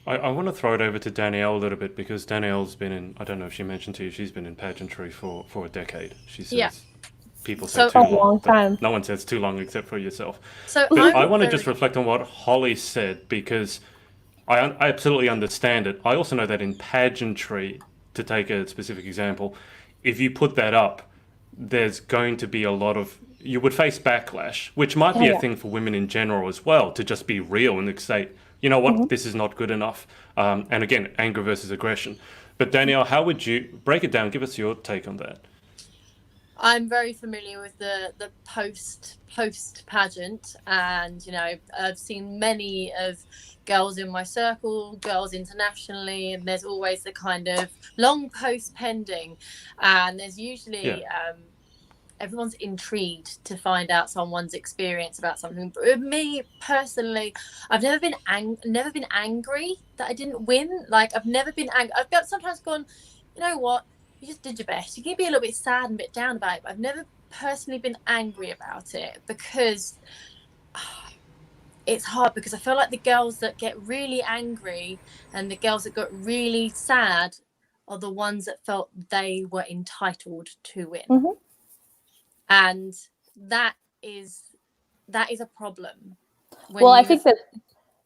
I want to throw it over to Danielle a little bit, because Danielle's been in, I don't know if she mentioned to you, she's been in pageantry for a decade. She says people say too long, but no one says too long except for yourself. So but I want to just reflect on what Holly said, because I absolutely understand it. I also know that in pageantry, to take a specific example, if you put that up, there's going to be a lot of, you would face backlash, which might be a thing for women in general as well, to just be real and say, you know what, this is not good enough. And again, anger versus aggression. But Danielle, how would you break it down? Give us your take on that. I'm very familiar with the post pageant, and you know, I've seen many of girls in my circle, girls internationally, and there's always the kind of long post pending, and there's usually everyone's intrigued to find out someone's experience about something. But with me personally, I've never been angry that I didn't win. Like, I've never been angry. I've sometimes gone, you know what, you just did your best. You can be a little bit sad and a bit down about it, but I've never personally been angry about it, because it's hard, because I feel like the girls that get really angry and the girls that got really sad are the ones that felt they were entitled to win. And that is a problem. Well, I think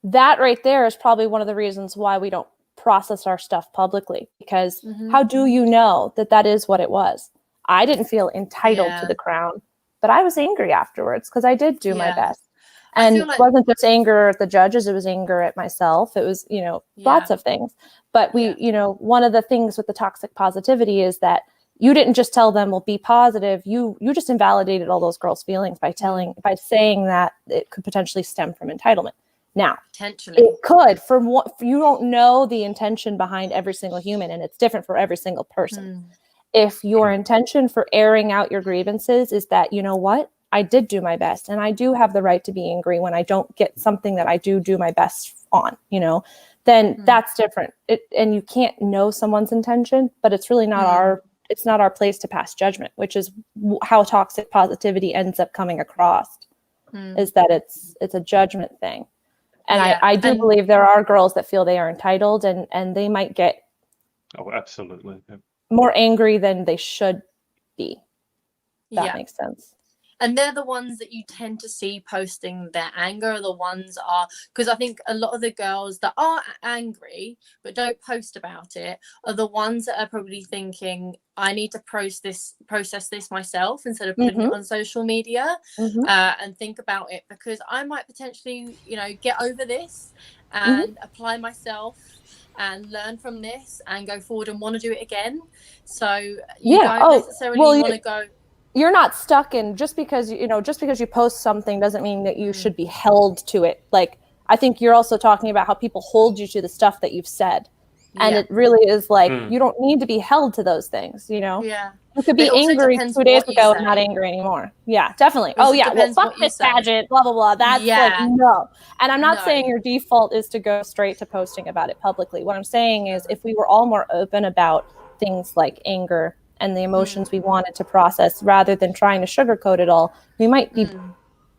that right there is probably one of the reasons why we don't process our stuff publicly, because how do you know that is what it was? I didn't feel entitled to the crown, but I was angry afterwards because I did do my best. And it wasn't just anger at the judges, it was anger at myself. It was, you know, lots of things. But you know, one of the things with the toxic positivity is that you didn't just tell them, well, be positive. You just invalidated all those girls' feelings by saying that it could potentially stem from entitlement. Now, potentially it could, from what you don't know the intention behind every single human, and it's different for every single person. If your intention for airing out your grievances is that, you know what, I did do my best, and I do have the right to be angry when I don't get something that I do my best on, you know, then that's different. And you can't know someone's intention, but it's really not it's not our place to pass judgment, which is how toxic positivity ends up coming across, is that it's a judgment thing. And I do believe there are girls that feel they are entitled, and they might get absolutely more angry than they should be. That makes sense. And they're the ones that you tend to see posting their anger, the ones because I think a lot of the girls that are angry but don't post about it are the ones that are probably thinking, I need to process this myself instead of putting it on social media, and think about it, because I might potentially, you know, get over this and apply myself and learn from this and go forward and want to do it again. So you don't necessarily want to go. You're not stuck in, just because you post something doesn't mean that you should be held to it. Like, I think you're also talking about how people hold you to the stuff that you've said. And it really is like, you don't need to be held to those things, you know? Yeah. You could be angry 2 days ago and not angry anymore. Yeah, definitely. Well, fuck this pageant, blah, blah, blah. That's like, no. And I'm not saying your default is to go straight to posting about it publicly. What I'm saying is, if we were all more open about things like anger and the emotions we wanted to process, rather than trying to sugarcoat it all, we might be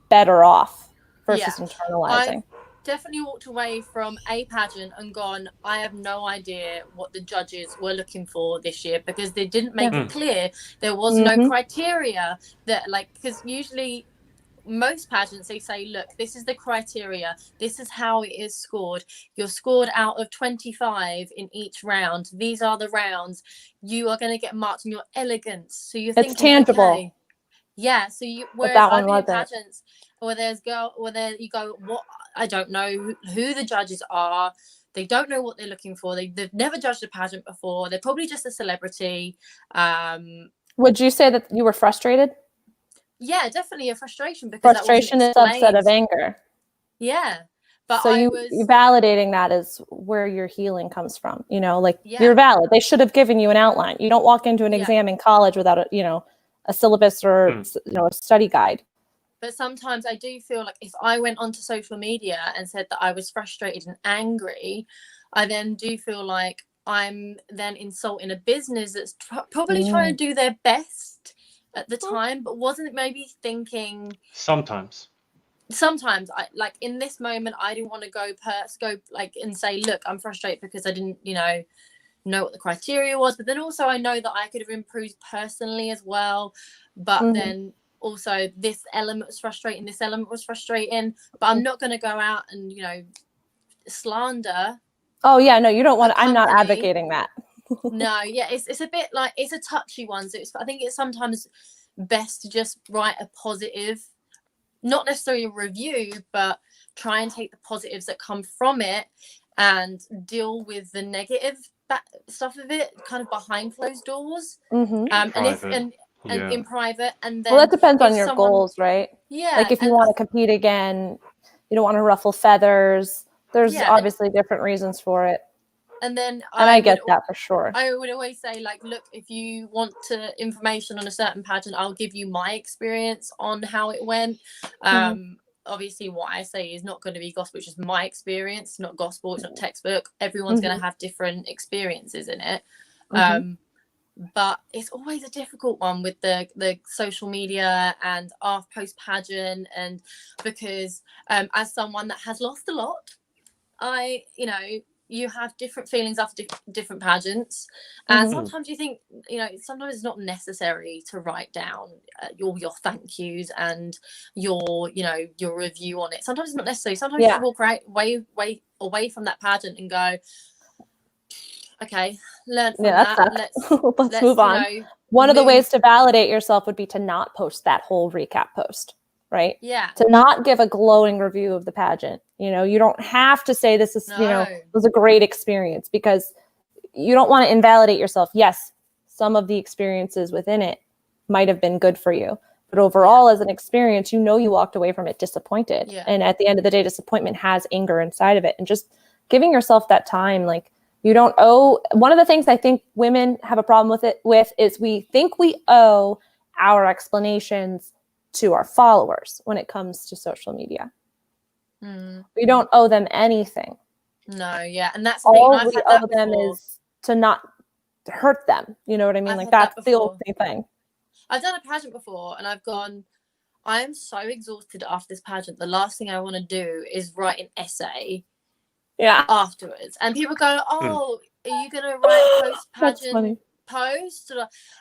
better off versus internalizing. I've definitely walked away from a pageant and gone, I have no idea what the judges were looking for this year, because they didn't make it clear. There was no criteria that, like, because usually most pageants, they say, look, this is the criteria, this is how it is scored, you're scored out of 25 in each round, these are the rounds, you are going to get marked on your elegance, so you're thinking, tangible. So you, whereas I've been in pageants where you go, what, I don't know who the judges are, they don't know what they're looking for, they've never judged a pageant before, they're probably just a celebrity. Would you say that you were frustrated? Yeah, definitely a frustration, because frustration is a subset of anger. Yeah, But so I you was validating that is where your healing comes from. You know, like Yeah. you're valid. They should have given you an outline. You don't walk into an Yeah. exam in college without a, you know, a syllabus or you know, a study guide. But sometimes I do feel like if I went onto social media and said that I was frustrated and angry, I then do feel like I'm then insulting a business that's probably trying to do their best at the time, but wasn't maybe thinking. Sometimes I like in this moment I didn't want to go like and say, look, I'm frustrated because I didn't, you know what the criteria was, but then also I know that I could have improved personally as well, but then also this element was frustrating, but I'm not going to go out and, you know, slander. Oh yeah, no, you don't want. I'm not company. advocating that. No, yeah, it's a bit like, it's a touchy one, so I think it's sometimes best to just write a positive, not necessarily a review, but try and take the positives that come from it and deal with the negative stuff of it kind of behind closed doors. And in private, and then well, that depends on your goals, right? Yeah, like if you want to compete again, you don't want to ruffle feathers. There's obviously different reasons for it. And then I get that for sure. I would always say, like, look, if you want information on a certain pageant, I'll give you my experience on how it went. Obviously what I say is not going to be gospel, it's just my experience. It's not gospel, it's not textbook. Everyone's going to have different experiences in it. But it's always a difficult one with the social media and our post pageant, and because as someone that has lost a lot, you have different feelings after different pagements, and sometimes you think, sometimes it's not necessary to write down your thank yous and your review on it. Sometimes it's not necessary. Sometimes you walk way away from that pageant and go, okay, learn from that. Let's move on. One of the ways to validate yourself would be to not post that whole recap post, right? Yeah. To not give a glowing review of the pageant. You don't have to say this is, it was a great experience, because you don't want to invalidate yourself. Yes, some of the experiences within it might have been good for you, but overall as an experience, you walked away from it disappointed. Yeah. And at the end of the day, disappointment has anger inside of it, and just giving yourself that time, like, you don't owe. One of the things I think women have a problem with is we think we owe our explanations to our followers when it comes to social media. We don't owe them anything. No, yeah, and that's all we owe them is to not hurt them. You know what I mean? Like, that's the only thing. I've done a pageant before, and I've gone, I am so exhausted after this pageant. The last thing I want to do is write an essay. Yeah. Afterwards, and people go, "Oh, are you gonna write a post pageant post?"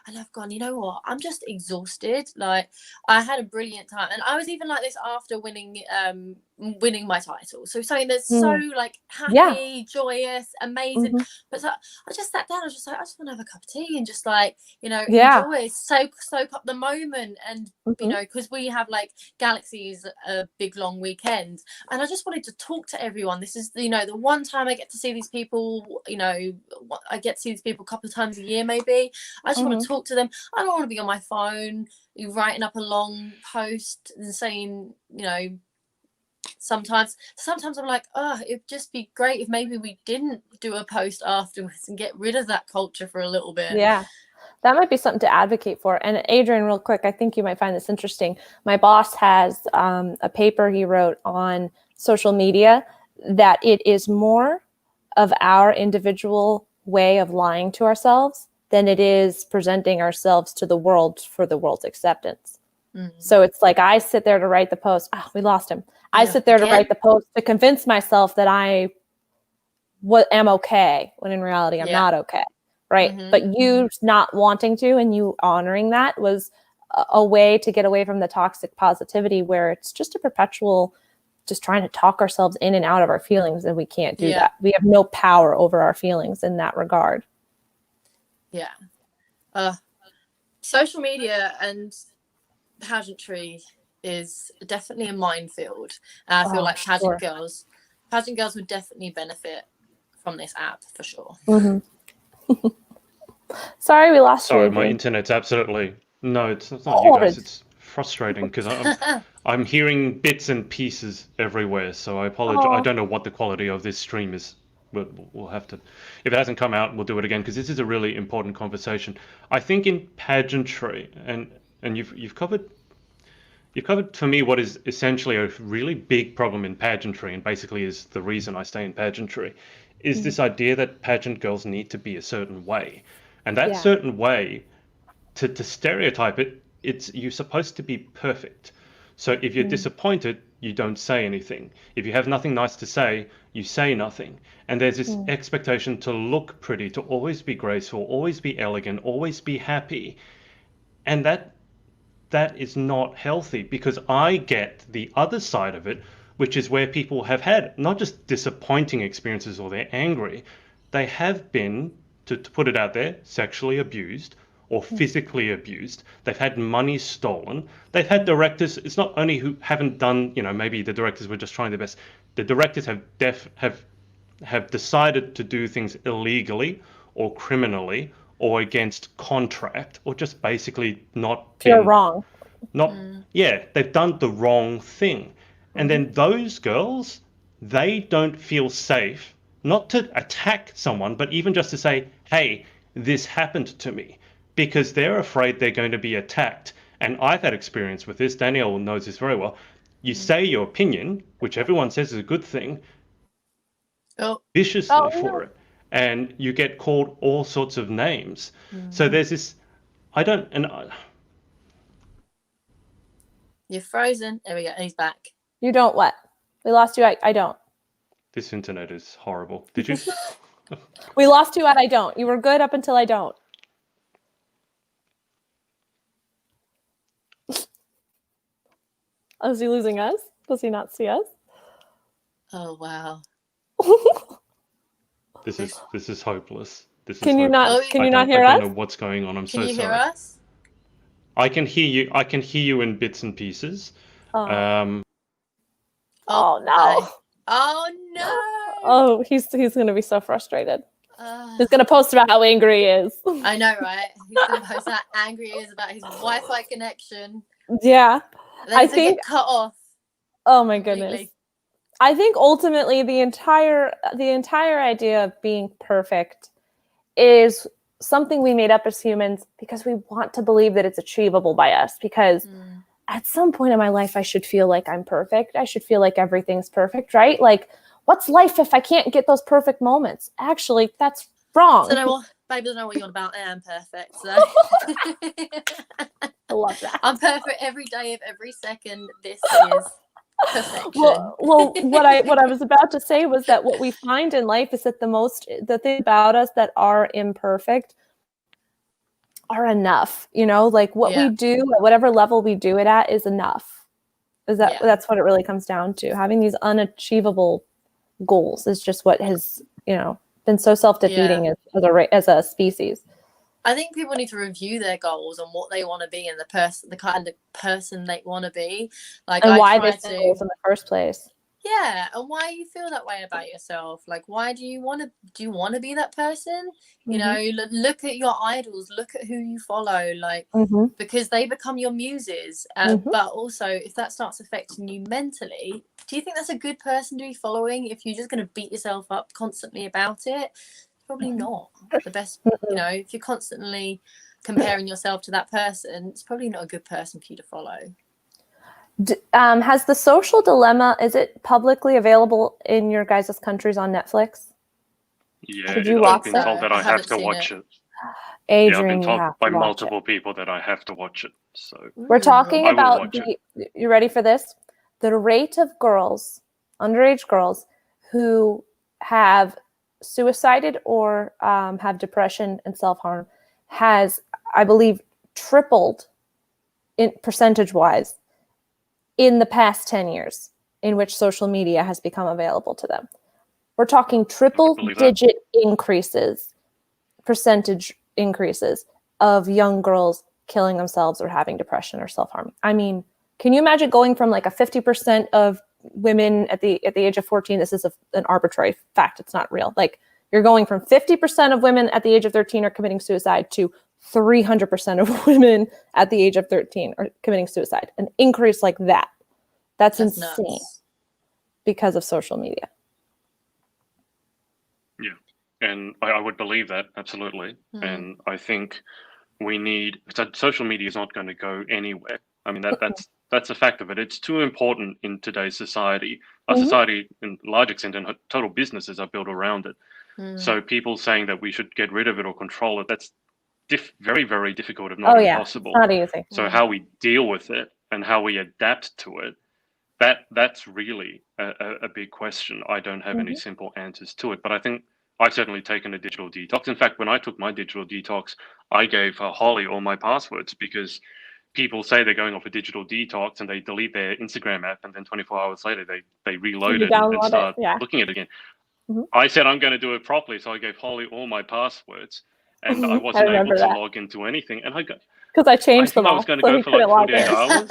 And I've gone, you know what? I'm just exhausted. Like, I had a brilliant time, and I was even like this after winning my title. So something that's so like happy, joyous, amazing. But so I just sat down. I was just like, I just want to have a cup of tea and just like enjoy, soak up the moment, and because we have like Galaxy's a big long weekend, and I just wanted to talk to everyone. This is the one time I get to see these people. I get to see these people a couple of times a year, maybe. I just want to talk to them. I don't want to be on my phone writing up a long post and saying, sometimes I'm like, it'd just be great if maybe we didn't do a post afterwards and get rid of that culture for a little bit. Yeah, that might be something to advocate for. And Adrian, real quick, I think you might find this interesting. My boss has a paper he wrote on social media that it is more of our individual way of lying to ourselves than it is presenting ourselves to the world for the world's acceptance. So it's like, I sit there to write the post. We lost him. I sit there to write the post to convince myself that I am okay, when in reality I'm not okay, right? But you not wanting to and you honoring that was a way to get away from the toxic positivity, where it's just a perpetual just trying to talk ourselves in and out of our feelings, and we can't do that. We have no power over our feelings in that regard. Yeah. Social media and pageantry is definitely a minefield. I feel like pageant girls would definitely benefit from this app for sure. Sorry, we lost you. Sorry, my internet's absolutely it's not you guys. It's frustrating because I'm hearing bits and pieces everywhere, so I apologize. I don't know what the quality of this stream is. We'll have to, if it hasn't come out, we'll do it again because this is a really important conversation. I think in pageantry, and you've covered for me what is essentially a really big problem in pageantry, and basically is the reason I stay in pageantry, is this idea that pageant girls need to be a certain way, and that certain way, to stereotype it, you're supposed to be perfect. So if you're disappointed, you don't say anything. If you have nothing nice to say, you say nothing. And there's this expectation to look pretty, to always be graceful, always be elegant, always be happy. And that is not healthy, because I get the other side of it, which is where people have had not just disappointing experiences or they're angry, they have been, to put it out there, sexually abused or physically abused. They've had money stolen. They've had directors. It's not only who haven't done, maybe the directors were just trying their best. The directors have decided to do things illegally or criminally or against contract, or just basically You're wrong. They've done the wrong thing. And then those girls, they don't feel safe, not to attack someone, but even just to say, hey, this happened to me, because they're afraid they're going to be attacked. And I've had experience with this. Danielle knows this very well. You say your opinion, which everyone says is a good thing, viciously for it. And you get called all sorts of names. So there's this, You're frozen. There we go. He's back. You don't what? We lost you. I don't. This internet is horrible. Did you? We lost you at I don't. You were good up until I don't. Oh, is he losing us? Does he not see us? Oh, wow. This is hopeless. Can you not hear us? I don't know what's going on. I'm so sorry. Can you hear us? I can hear you. I can hear you in bits and pieces. Oh no. Oh no. Oh, he's gonna be so frustrated. He's gonna post about how angry he is. I know, right? He's gonna post how angry he is about his Wi-Fi connection. Yeah. I think get cut off. Oh my goodness. Completely. I think ultimately the entire idea of being perfect is something we made up as humans because we want to believe that it's achievable by us, because at some point in my life I should feel like I'm perfect. I should feel like everything's perfect, right? Like, what's life if I can't get those perfect moments? Actually, that's wrong. So baby, I don't know what you're on about. I am perfect. So. I love that. I'm perfect every day of every second. This is perfection. Well, what I was about to say was that what we find in life is that the thing about us that are imperfect are enough. Like what we do at whatever level we do it at is enough. That's what it really comes down to. Having these unachievable goals is just what has been so self-defeating as a species. I think people need to review their goals and what they want to be and the kind of person they want to be. Like, and why they set goals in the first place. Yeah, and why you feel that way about yourself. Like, why do you want to be that person? Look at your idols, look at who you follow, like because they become your muses. But also, if that starts affecting you mentally, do you think that's a good person to be following if you're just going to beat yourself up constantly about it? Probably not the best. If you're constantly comparing yourself to that person, it's probably not a good person for you to follow. Has The Social Dilemma, is it publicly available in your guys' countries on Netflix? Yeah, Did you watch I've been told that I have to watch it. Adrian, I've been told by multiple people that I have to watch it. So we're talking about you ready for this? The rate of underage girls who have suicided or have depression and self-harm has, I believe, tripled in percentage-wise in the past 10 years in which social media has become available to them. We're talking triple-digit percentage increases of young girls killing themselves or having depression or self-harm. I mean, can you imagine going from like a 50% of women at the age of 14, this is an arbitrary fact, it's not real. Like, you're going from 50% of women at the age of 13 are committing suicide to 300% of women at the age of 13 are committing suicide. An increase like that. That's That's insane nuts. because of social media. Yeah, and I would believe that absolutely. And I think we need social media is not going to go anywhere. I mean that's a fact of it. It's too important in today's society. Our society, in large extent, and total businesses are built around it. So people saying that we should get rid of it or control it, that's very, very difficult, if not impossible. It's not easy. So how we deal with it and how we adapt to it, that's really a big question. I don't have any simple answers to it, but I think I've certainly taken a digital detox. In fact, when I took my digital detox, I gave Holly all my passwords because people say they're going off a digital detox and they delete their Instagram app, and then 24 hours later they reload it and start looking at it again. I said I'm going to do it properly, so I gave Holly all my passwords, and I wasn't able to log into anything. And I got because I changed them all. I was going to go for like 48 hours.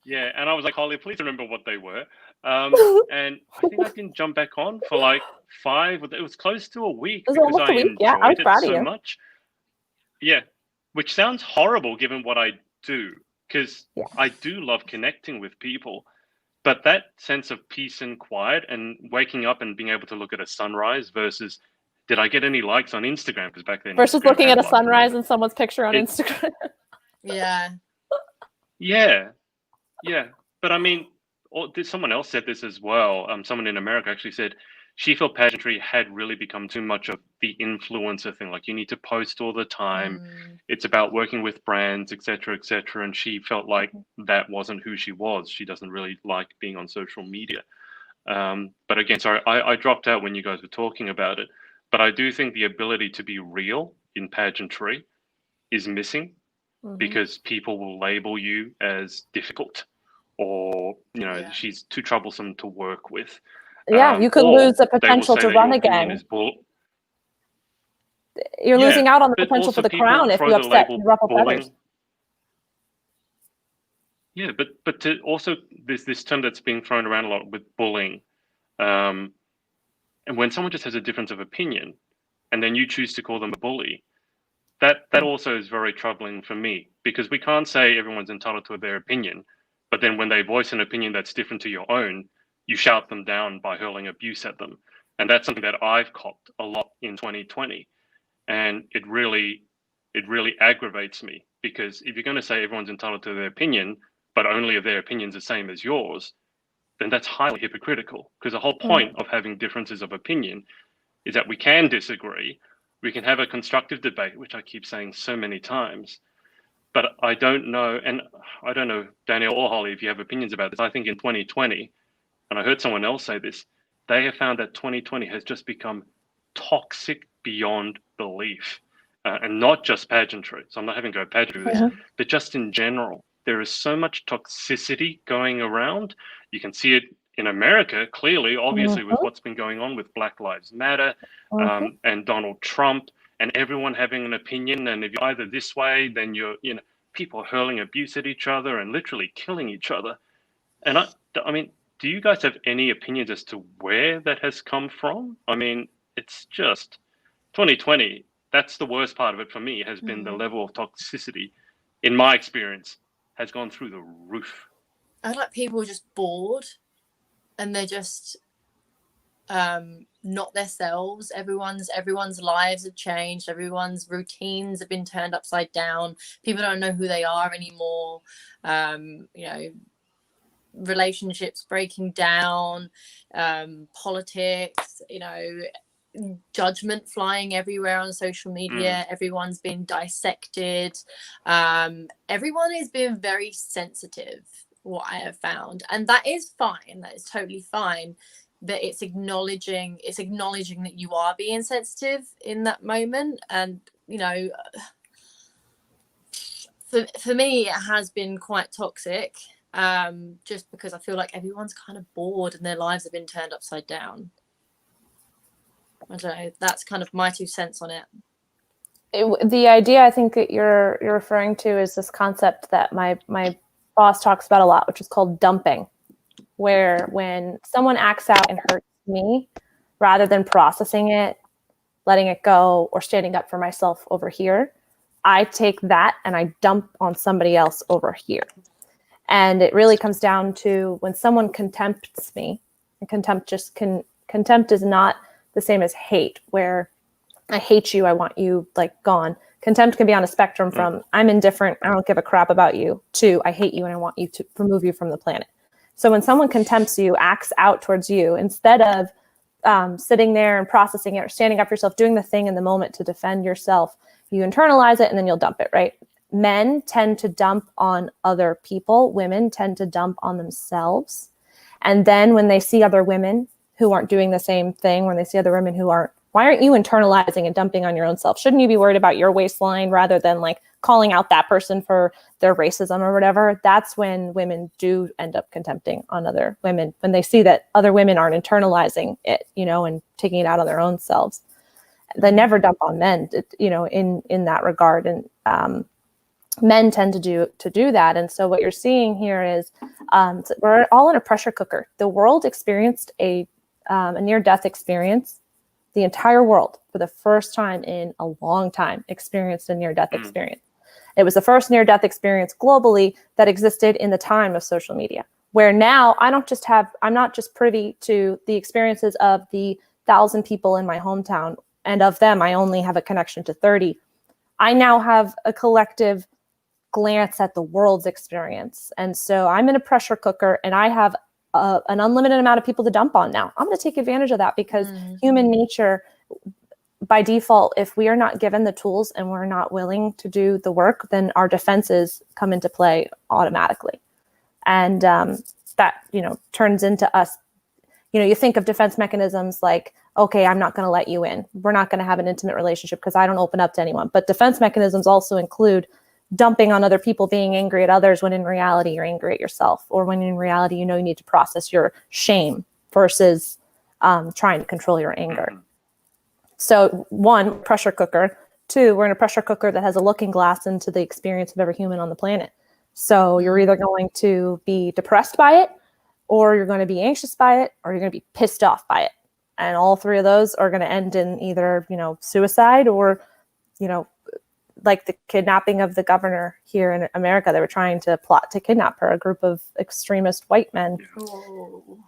Yeah, and I was like, Holly, please remember what they were. And I think I didn't jump back on for like 5. It was close to a week because I enjoyed it so much. Yeah, which sounds horrible given what I do, because I do love connecting with people. But that sense of peace and quiet and waking up and being able to look at a sunrise versus did I get any likes on Instagram? Because back then versus looking at a sunrise and someone's picture on Instagram. Yeah. But I mean, someone else said this as well. Someone in America actually said she felt pageantry had really become too much of the influencer thing. Like you need to post all the time. It's about working with brands, etc., etc. And she felt like that wasn't who she was. She doesn't really like being on social media. But again, sorry, I dropped out when you guys were talking about it. But I do think the ability to be real in pageantry is missing because people will label you as difficult or, she's too troublesome to work with. Yeah, you could lose the potential to run again. You're losing out on the potential for the crown if you upset and ruffle feathers. Yeah, but to also there's this term that's being thrown around a lot with bullying. And when someone just has a difference of opinion and then you choose to call them a bully, that also is very troubling for me, because we can't say everyone's entitled to their opinion, but then when they voice an opinion that's different to your own, you shout them down by hurling abuse at them. And that's something that I've copped a lot in 2020. And it really aggravates me, because if you're going to say everyone's entitled to their opinion, but only if their opinion's the same as yours, then that's highly hypocritical, because the whole point of having differences of opinion is that we can disagree, we can have a constructive debate, which I keep saying so many times. But I don't know, and I don't know, Danielle or Holly, if you have opinions about this. I think in 2020, and I heard someone else say this, they have found that 2020 has just become toxic beyond belief. And not just pageantry. So I'm not having to go pageantry with this, but just in general. There is so much toxicity going around. You can see it in America, clearly, obviously, with what's been going on with Black Lives Matter and Donald Trump, and everyone having an opinion. And if you're either this way, then people hurling abuse at each other and literally killing each other. And I mean, do you guys have any opinions as to where that has come from? I mean, it's just 2020. That's the worst part of it for me, has been the level of toxicity, in my experience, has gone through the roof. I like people just bored and they're just not themselves. Everyone's lives have changed. Everyone's routines have been turned upside down. People don't know who they are anymore. Relationships breaking down, politics, judgment flying everywhere on social media. Everyone's been dissected. Everyone is being very sensitive, what I have found, and that is fine. That is totally fine. But it's acknowledging that you are being sensitive in that moment. And for me, it has been quite toxic, just because I feel like everyone's kind of bored and their lives have been turned upside down. I don't know. That's kind of my 2 cents on it. The idea I think that you're referring to is this concept that my boss talks about a lot, which is called dumping, where when someone acts out and hurts me, rather than processing it, letting it go, or standing up for myself over here, I take that and I dump on somebody else over here. And it really comes down to when someone contempts me, and contempt is not the same as hate, where I hate you, I want you like gone. Contempt can be on a spectrum from I'm indifferent, I don't give a crap about you, to I hate you and I want you to remove you from the planet. So when someone contempts you, acts out towards you, instead of sitting there and processing it or standing up for yourself, doing the thing in the moment to defend yourself, you internalize it and then you'll dump it, right? Men tend to dump on other people. Women tend to dump on themselves. And then when they see other women who aren't doing the same thing, when they see other women who aren't, why aren't you internalizing and dumping on your own self? Shouldn't you be worried about your waistline rather than like calling out that person for their racism or whatever? That's when women do end up contempting on other women, when they see that other women aren't internalizing it, and taking it out on their own selves. They never dump on men, in that regard. And men tend to do that. And so what you're seeing here is we're all in a pressure cooker. The world experienced a near-death experience. The entire world, for the first time in a long time, experienced a near-death experience. It was the first near-death experience globally that existed in the time of social media, where now I'm not just privy to the experiences of the 1,000 people in my hometown, and of them, I only have a connection to 30. I now have a collective glance at the world's experience. And so I'm in a pressure cooker and I have an unlimited amount of people to dump on now. I'm going to take advantage of that because human nature, by default, if we are not given the tools and we're not willing to do the work, then our defenses come into play automatically. And that, turns into us, you think of defense mechanisms like, okay, I'm not going to let you in. We're not going to have an intimate relationship because I don't open up to anyone. But defense mechanisms also include dumping on other people, being angry at others when in reality you're angry at yourself, or when in reality you need to process your shame versus trying to control your anger. So 1, pressure cooker. 2, we're in a pressure cooker that has a looking glass into the experience of every human on the planet. So you're either going to be depressed by it, or you're going to be anxious by it, or you're going to be pissed off by it. And all 3 of those are going to end in either, suicide or, like the kidnapping of the governor here in America. They were trying to plot to kidnap her, a group of extremist white men. Oh.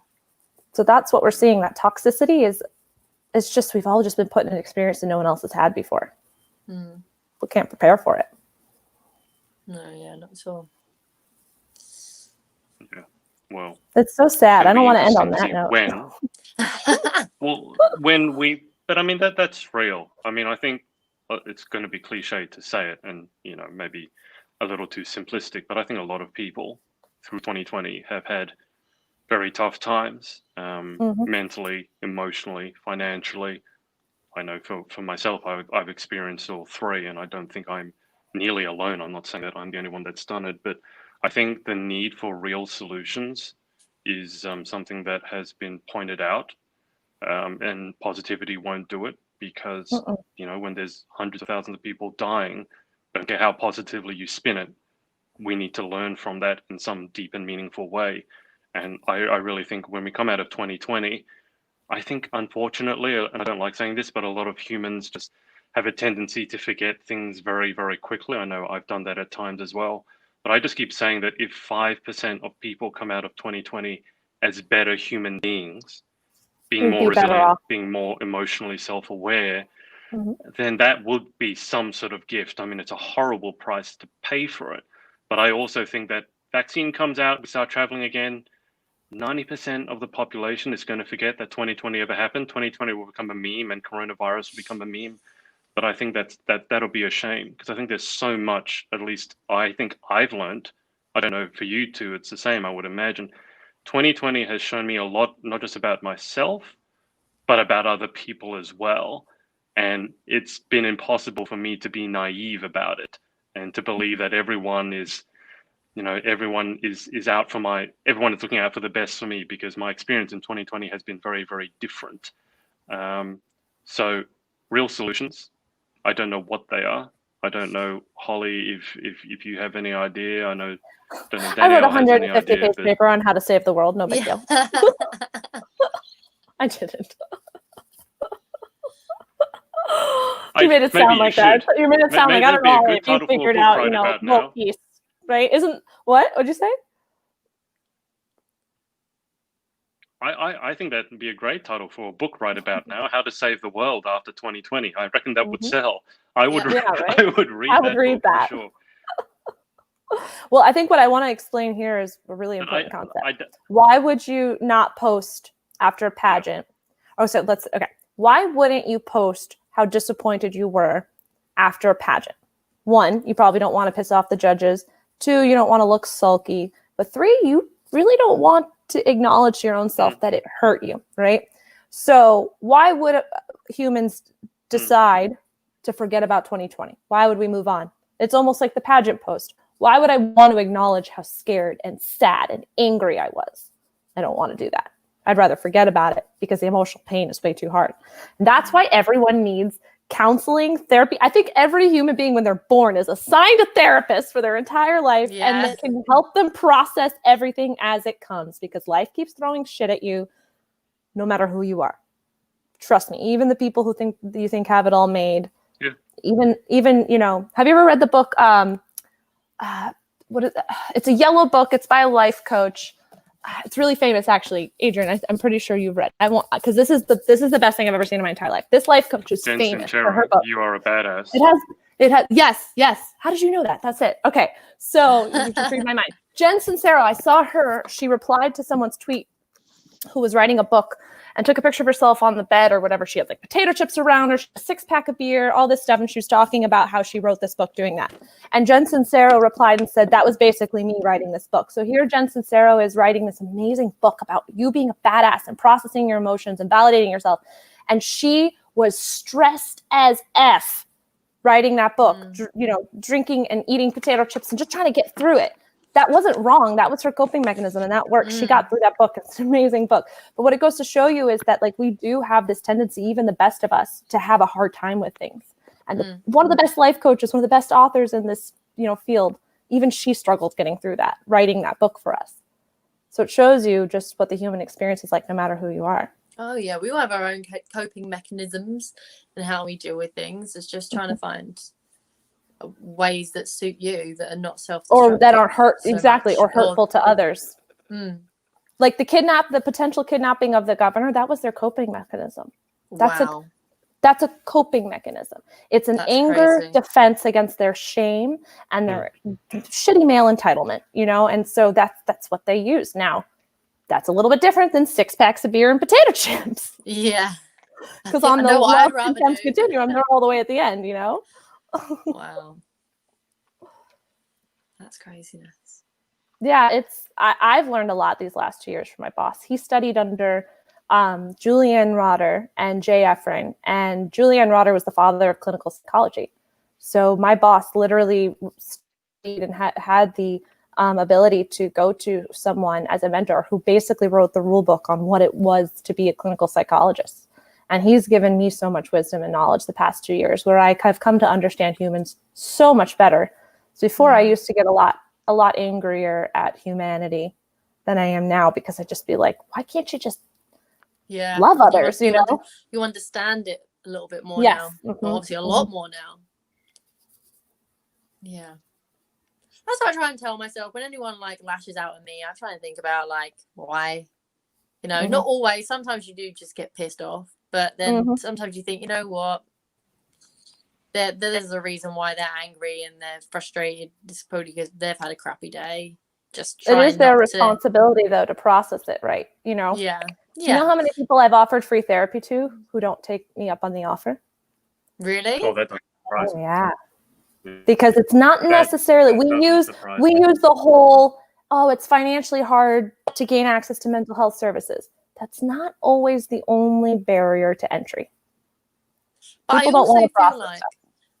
So that's what we're seeing. That toxicity it's just, we've all just been put in an experience that no one else has had before. We can't prepare for it. No, yeah, not at all. Yeah. Well, it's so sad. I don't want to end on that note. But I mean, that's real. I mean, I think it's going to be cliche to say it and, maybe a little too simplistic, but I think a lot of people through 2020 have had very tough times, mentally, emotionally, financially. I know for myself, I've experienced all 3, and I don't think I'm nearly alone. I'm not saying that I'm the only one that's done it, but I think the need for real solutions is something that has been pointed out, and positivity won't do it because, when there's hundreds of thousands of people dying, don't care how positively you spin it, we need to learn from that in some deep and meaningful way. And I really think when we come out of 2020, I think, unfortunately, and I don't like saying this, but a lot of humans just have a tendency to forget things very, very quickly. I know I've done that at times as well. But I just keep saying that if 5% of people come out of 2020 as better human beings, being more resilient, being more emotionally self-aware, then that would be some sort of gift. I mean, it's a horrible price to pay for it. But I also think that vaccine comes out, we start traveling again, 90% of the population is going to forget that 2020 ever happened. 2020 will become a meme and coronavirus will become a meme. But I think that'll be a shame because I think there's so much, at least I think I've learned. I don't know for you two, it's the same, I would imagine. 2020 has shown me a lot, not just about myself, but about other people as well. And it's been impossible for me to be naive about it and to believe that everyone is everyone is everyone is looking out for the best for me, because my experience in 2020 has been very, very different. So real solutions, I don't know what they are. I don't know, Holly, if you have any idea. I know, don't know if Danielle I wrote a 150-page paper on how to save the world. No big deal. I didn't. You made it sound like that. You made it sound like, I don't know if you figured out, world peace. Right? What'd you say? I think that would be a great title for a book right about now. How to Save the World After 2020. I reckon that would sell. I would. Yeah. Right? I would read. I would read book that. for sure. Well, I think what I want to explain here is a really important concept. Why would you not post after a pageant? Okay. Why wouldn't you post how disappointed you were after a pageant? 1, you probably don't want to piss off the judges. 2, you don't want to look sulky. But 3, you really don't want to acknowledge to your own self that it hurt you, right? So why would humans decide to forget about 2020? Why would we move on? It's almost like the pageant post. Why would I want to acknowledge how scared and sad and angry I was? I don't want to do that. I'd rather forget about it because the emotional pain is way too hard. And that's why everyone needs counseling, therapy. I think every human being when they're born is assigned a therapist for their entire life and that can help them process everything as it comes because life keeps throwing shit at you no matter who you are. Trust me, even the people who think you think have it all made. Yeah. Even have you ever read the book it's a yellow book, it's by a life coach. It's really famous, actually. Adrian, I'm pretty sure you've read. I won't, because this is the best thing I've ever seen in my entire life. This life coach is famous for her book. You Are a Badass. It has. Yes. How did you know that? That's it. Okay, so you just read my mind. Jen Sincero, I saw her. She replied to someone's tweet who was writing a book and took a picture of herself on the bed or whatever. She had like potato chips around her, a 6-pack of beer, all this stuff. And she was talking about how she wrote this book doing that. And Jen Sincero replied and said, that was basically me writing this book. So here Jen Sincero is writing this amazing book about you being a badass and processing your emotions and validating yourself. And she was stressed as F writing that book, drinking and eating potato chips and just trying to get through it. That wasn't wrong. That was her coping mechanism, and that worked. She got through that book. It's an amazing book. But what it goes to show you is that, like, we do have this tendency, even the best of us, to have a hard time with things. And one of the best life coaches, one of the best authors in this, field, even she struggled getting through that, writing that book for us. So it shows you just what the human experience is like, no matter who you are. Oh yeah, we all have our own coping mechanisms and how we deal with things. It's just trying to find ways that suit you that are not self-destructive or that are hurt so much, or hurtful to others. Like the potential kidnapping of the governor, that was their coping mechanism. That's a coping mechanism. It's an anger defense against their shame and their shitty male entitlement, and so that's what they use. Now that's a little bit different than 6 packs of beer and potato chips. Yeah, because on the love contempt continuum, they're all the way at the end, Wow, that's craziness. Yeah, I've learned a lot these last 2 years from my boss. He studied under Julian Rotter and Jay Efron, and Julian Rotter was the father of clinical psychology. So my boss literally studied and had the ability to go to someone as a mentor who basically wrote the rule book on what it was to be a clinical psychologist. And he's given me so much wisdom and knowledge the past 2 years where I have come to understand humans so much better. So before I used to get a lot angrier at humanity than I am now, because I'd just be like, why can't you just love others, You understand it a little bit more now. Well, obviously a lot more now. Yeah. That's what I try and tell myself. When anyone lashes out at me, I try and think about why. Not always. Sometimes you do just get pissed off. But then sometimes you think, you know what? There's a reason why they're angry and they're frustrated. It's probably because they've had a crappy day. It is their responsibility, though, to process it, right? Yeah. Do you know how many people I've offered free therapy to who don't take me up on the offer? Really? Oh, that's surprising. Yeah. Because it's not necessarily, we use the whole, it's financially hard to gain access to mental health services. That's not always the only barrier to entry. People don't want to process that.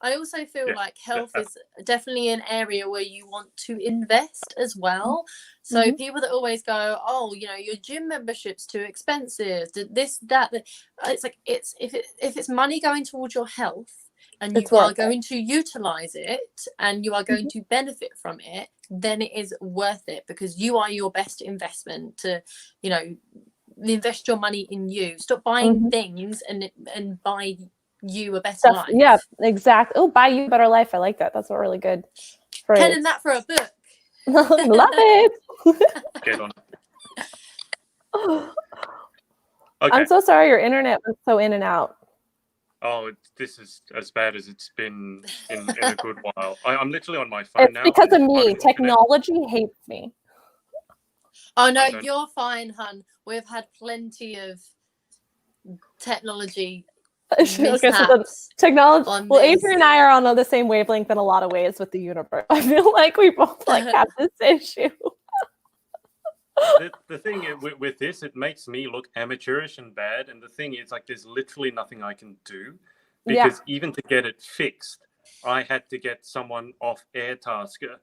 I also feel like health is definitely an area where you want to invest as well. So people that always go, your gym membership's too expensive, this, that. It's like if it's money going towards your health and you are going to utilize it and you are going to benefit from it, then it is worth it because you are your best investment to, invest your money in you. Stop buying things and buy you a better life. Yeah, exactly. Oh, buy you a better life. I like that. That's a really good phrase. Penning that for a book. Love it. Get on. Okay. I'm so sorry your internet was so in and out. Oh, this is as bad as it's been in a good while. I'm literally on my phone It's now. because of and it's me. private internet. Technology hates me. Oh no, I don't- you're fine, hun. We've had plenty of technology Okay, so the mishaps. technology. on Well, this. Adrian and I are on the same wavelength in a lot of ways with the universe. I feel like we both like have this issue. The thing is, with this, it makes me look amateurish and bad. And the thing is, like, there's literally nothing I can do because even to get it fixed, I had to get someone off Airtasker,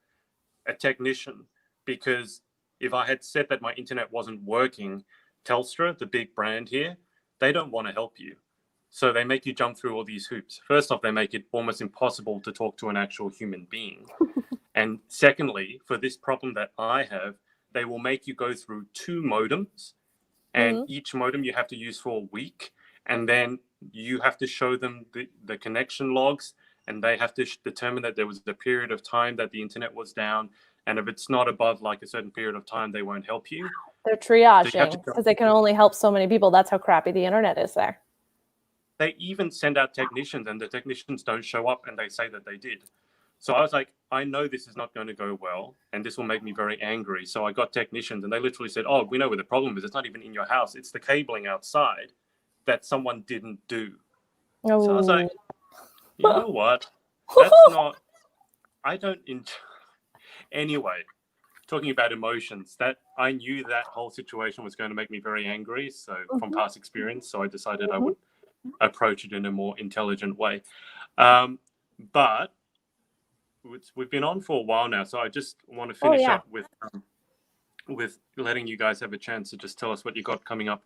a technician, because if I had said that my internet wasn't working, Telstra, the big brand here, they don't want to help you. So they make you jump through all these hoops. First off, they make it almost impossible to talk to an actual human being. And secondly, for this problem that I have, they will make you go through 2 modems, and each modem you have to use for a week. And then you have to show them the connection logs, and they have to determine that there was a period of time that the internet was down. And if it's not above like a certain period of time, they won't help you. They're triaging because they can only help so many people. That's how crappy the internet is there. They even send out technicians, and the technicians don't show up, and they say that they did. So I was like, I know this is not going to go well, and this will make me very angry. So I got technicians, and they literally said, oh, we know where the problem is. It's not even in your house. It's the cabling outside that someone didn't do. Oh. So I was like, you know what? That's not, I don't enjoy. Anyway, talking about emotions, that I knew that whole situation was going to make me very angry. So from past experience, so I decided I would approach it in a more intelligent way. But we've been on for a while now, so I just want to finish up with letting you guys have a chance to just tell us what you got coming up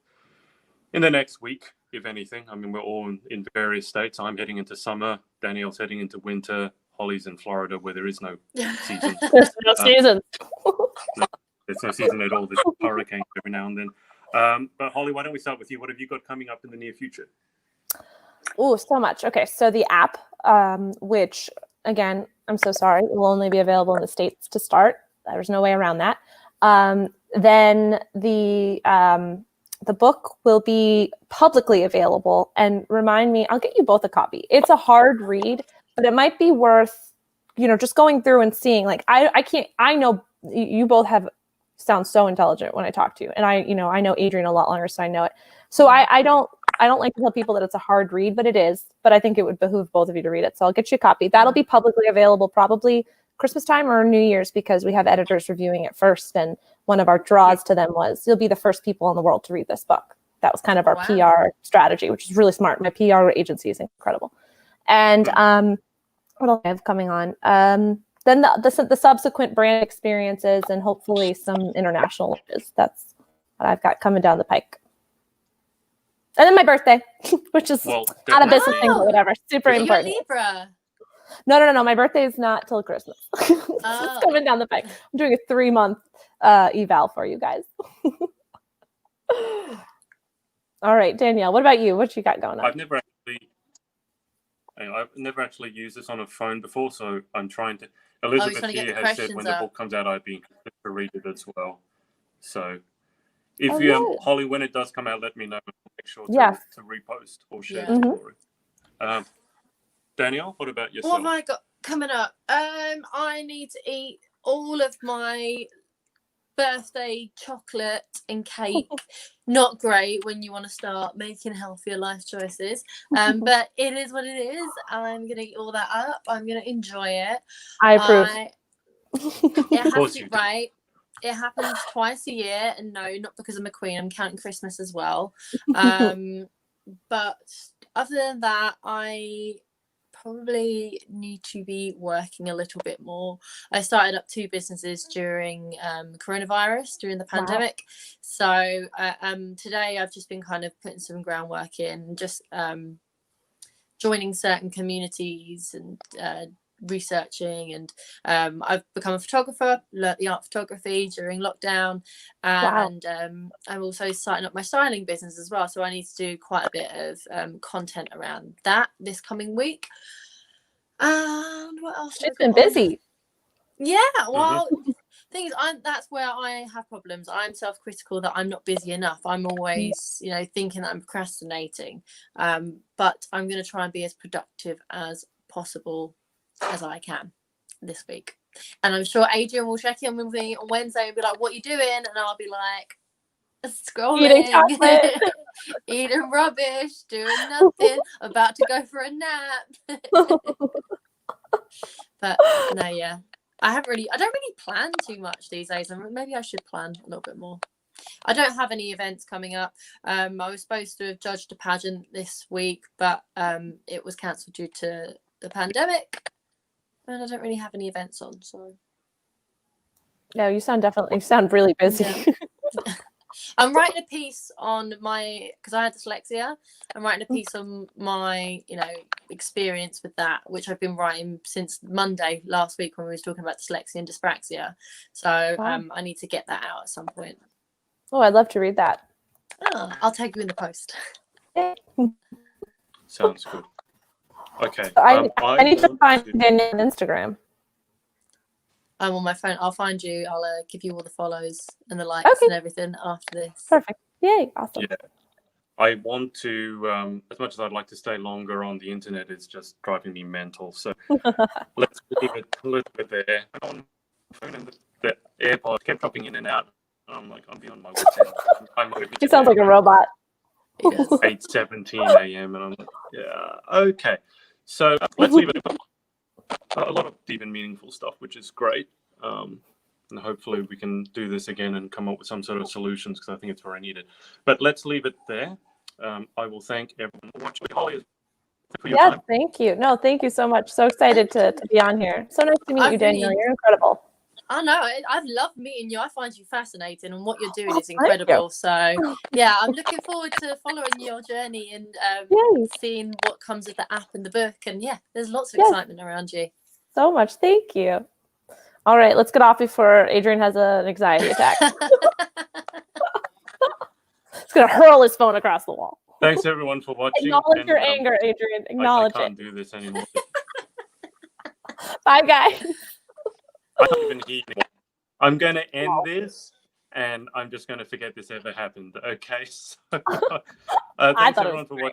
in the next week, if anything. I mean, we're all in various states. I'm heading into summer. Danielle's heading into winter. Holly's in Florida, where there is no season. There's no season. There's no season at all. There's hurricanes every now and then. But Holly, why don't we start with you? What have you got coming up in the near future? Oh, so much. Okay, so the app, which again, I'm so sorry, will only be available in the States to start. There's no way around that. Then the book will be publicly available. And remind me, I'll get you both a copy. It's a hard read, but it might be worth, just going through and seeing. Like I know you both sound so intelligent when I talk to you, and I know Adrian a lot longer, so I know it. So I don't like to tell people that it's a hard read, but it is. But I think it would behoove both of you to read it. So I'll get you a copy. That'll be publicly available probably Christmas time or New Year's, because we have editors reviewing it first. And one of our draws to them was, you'll be the first people in the world to read this book. That was kind of our PR strategy, which is really smart. My PR agency is incredible. And what else do I have coming on? Then the subsequent brand experiences and hopefully some international launches. That's what I've got coming down the pike. And then my birthday, which is not a business thing, but whatever. Super important. You're Libra. No. My birthday is not till Christmas. It's coming down the pike. I'm doing a 3-month eval for you guys. All right, Danielle, what about you? What you got going on? I've never actually used this on a phone before, so I'm trying to. Elizabeth here has said when the book comes out, I'd be interested to read it as well. So, if you, Holly, when it does come out, let me know. Make sure to repost or share the story. Danielle, what about yourself? What have I got coming up? I need to eat all of my birthday chocolate and cake. Not great when you want to start making healthier life choices, but it is what it is. I'm gonna eat all that up. I'm gonna enjoy it. I approve. It has to, right? It happens twice a year, and no, not because I'm a queen. I'm counting Christmas as well. But other than that, I probably need to be working a little bit more. I started up 2 businesses during coronavirus, during the pandemic. So today I've just been kind of putting some groundwork in, just joining certain communities and researching, and I've become a photographer, learnt the art of photography during lockdown, and I'm also starting up my styling business as well, so I need to do quite a bit of content around that this coming week. And what else? She's been busy. Yeah, well, thing is, that's where I have problems. I'm self-critical that I'm not busy enough. I'm always, thinking that I'm procrastinating. But I'm going to try and be as productive as possible as I can this week. And I'm sure Adrian will check in with me on Wednesday and be like, "What are you doing?" And I'll be like, "Scrolling, Eating chocolate, eating rubbish, doing nothing, about to go for a nap." But no, yeah. I don't really plan too much these days, and maybe I should plan a little bit more. I don't have any events coming up. I was supposed to have judged a pageant this week, but it was cancelled due to the pandemic, and I don't really have any events on. So no, you sound really busy. Yeah. I'm writing a piece on because I had dyslexia. I'm writing a piece on my, experience with that, which I've been writing since Monday last week when we were talking about dyslexia and dyspraxia. So Wow. I need to get that out at some point. Oh, I'd love to read that. Oh, I'll tag you in the post. Sounds good. Okay. So I need to find Danielle on Instagram. I'm on my phone. I'll find you. I'll give you all the follows and the likes and everything after this. Perfect. Yay. Awesome. Yeah. I want to, as much as I'd like to stay longer on the internet, it's just driving me mental. So let's leave it a little bit there. On my phone and the AirPods kept dropping in and out. I'm like, I'm beyond my wits end. I'm over He sounds like a robot. 8:17 a.m. and I'm like, yeah, okay. So let's leave it. A lot of deep and meaningful stuff, which is great. And hopefully we can do this again and come up with some sort of solutions, because I think it's very needed. But let's leave it there. I will thank everyone for watching. Holly, for your time. Thank you. No, thank you so much. So excited to be on here. So nice to meet you, Danielle. You're incredible. I know. I've loved meeting you. I find you fascinating, and what you're doing is incredible. So, yeah, I'm looking forward to following your journey and seeing what comes of the app and the book. And yeah, there's lots of excitement around you. So much. Thank you. All right, let's get off before Adrian has an anxiety attack. He's going to hurl his phone across the wall. Thanks, everyone, for watching. Acknowledge your anger, Adrian. Acknowledge I can't do this anymore. Bye, guys. I can't even hear you. I'm going to end this, and I'm just going to forget this ever happened. Okay? So, thanks, everyone, for watching.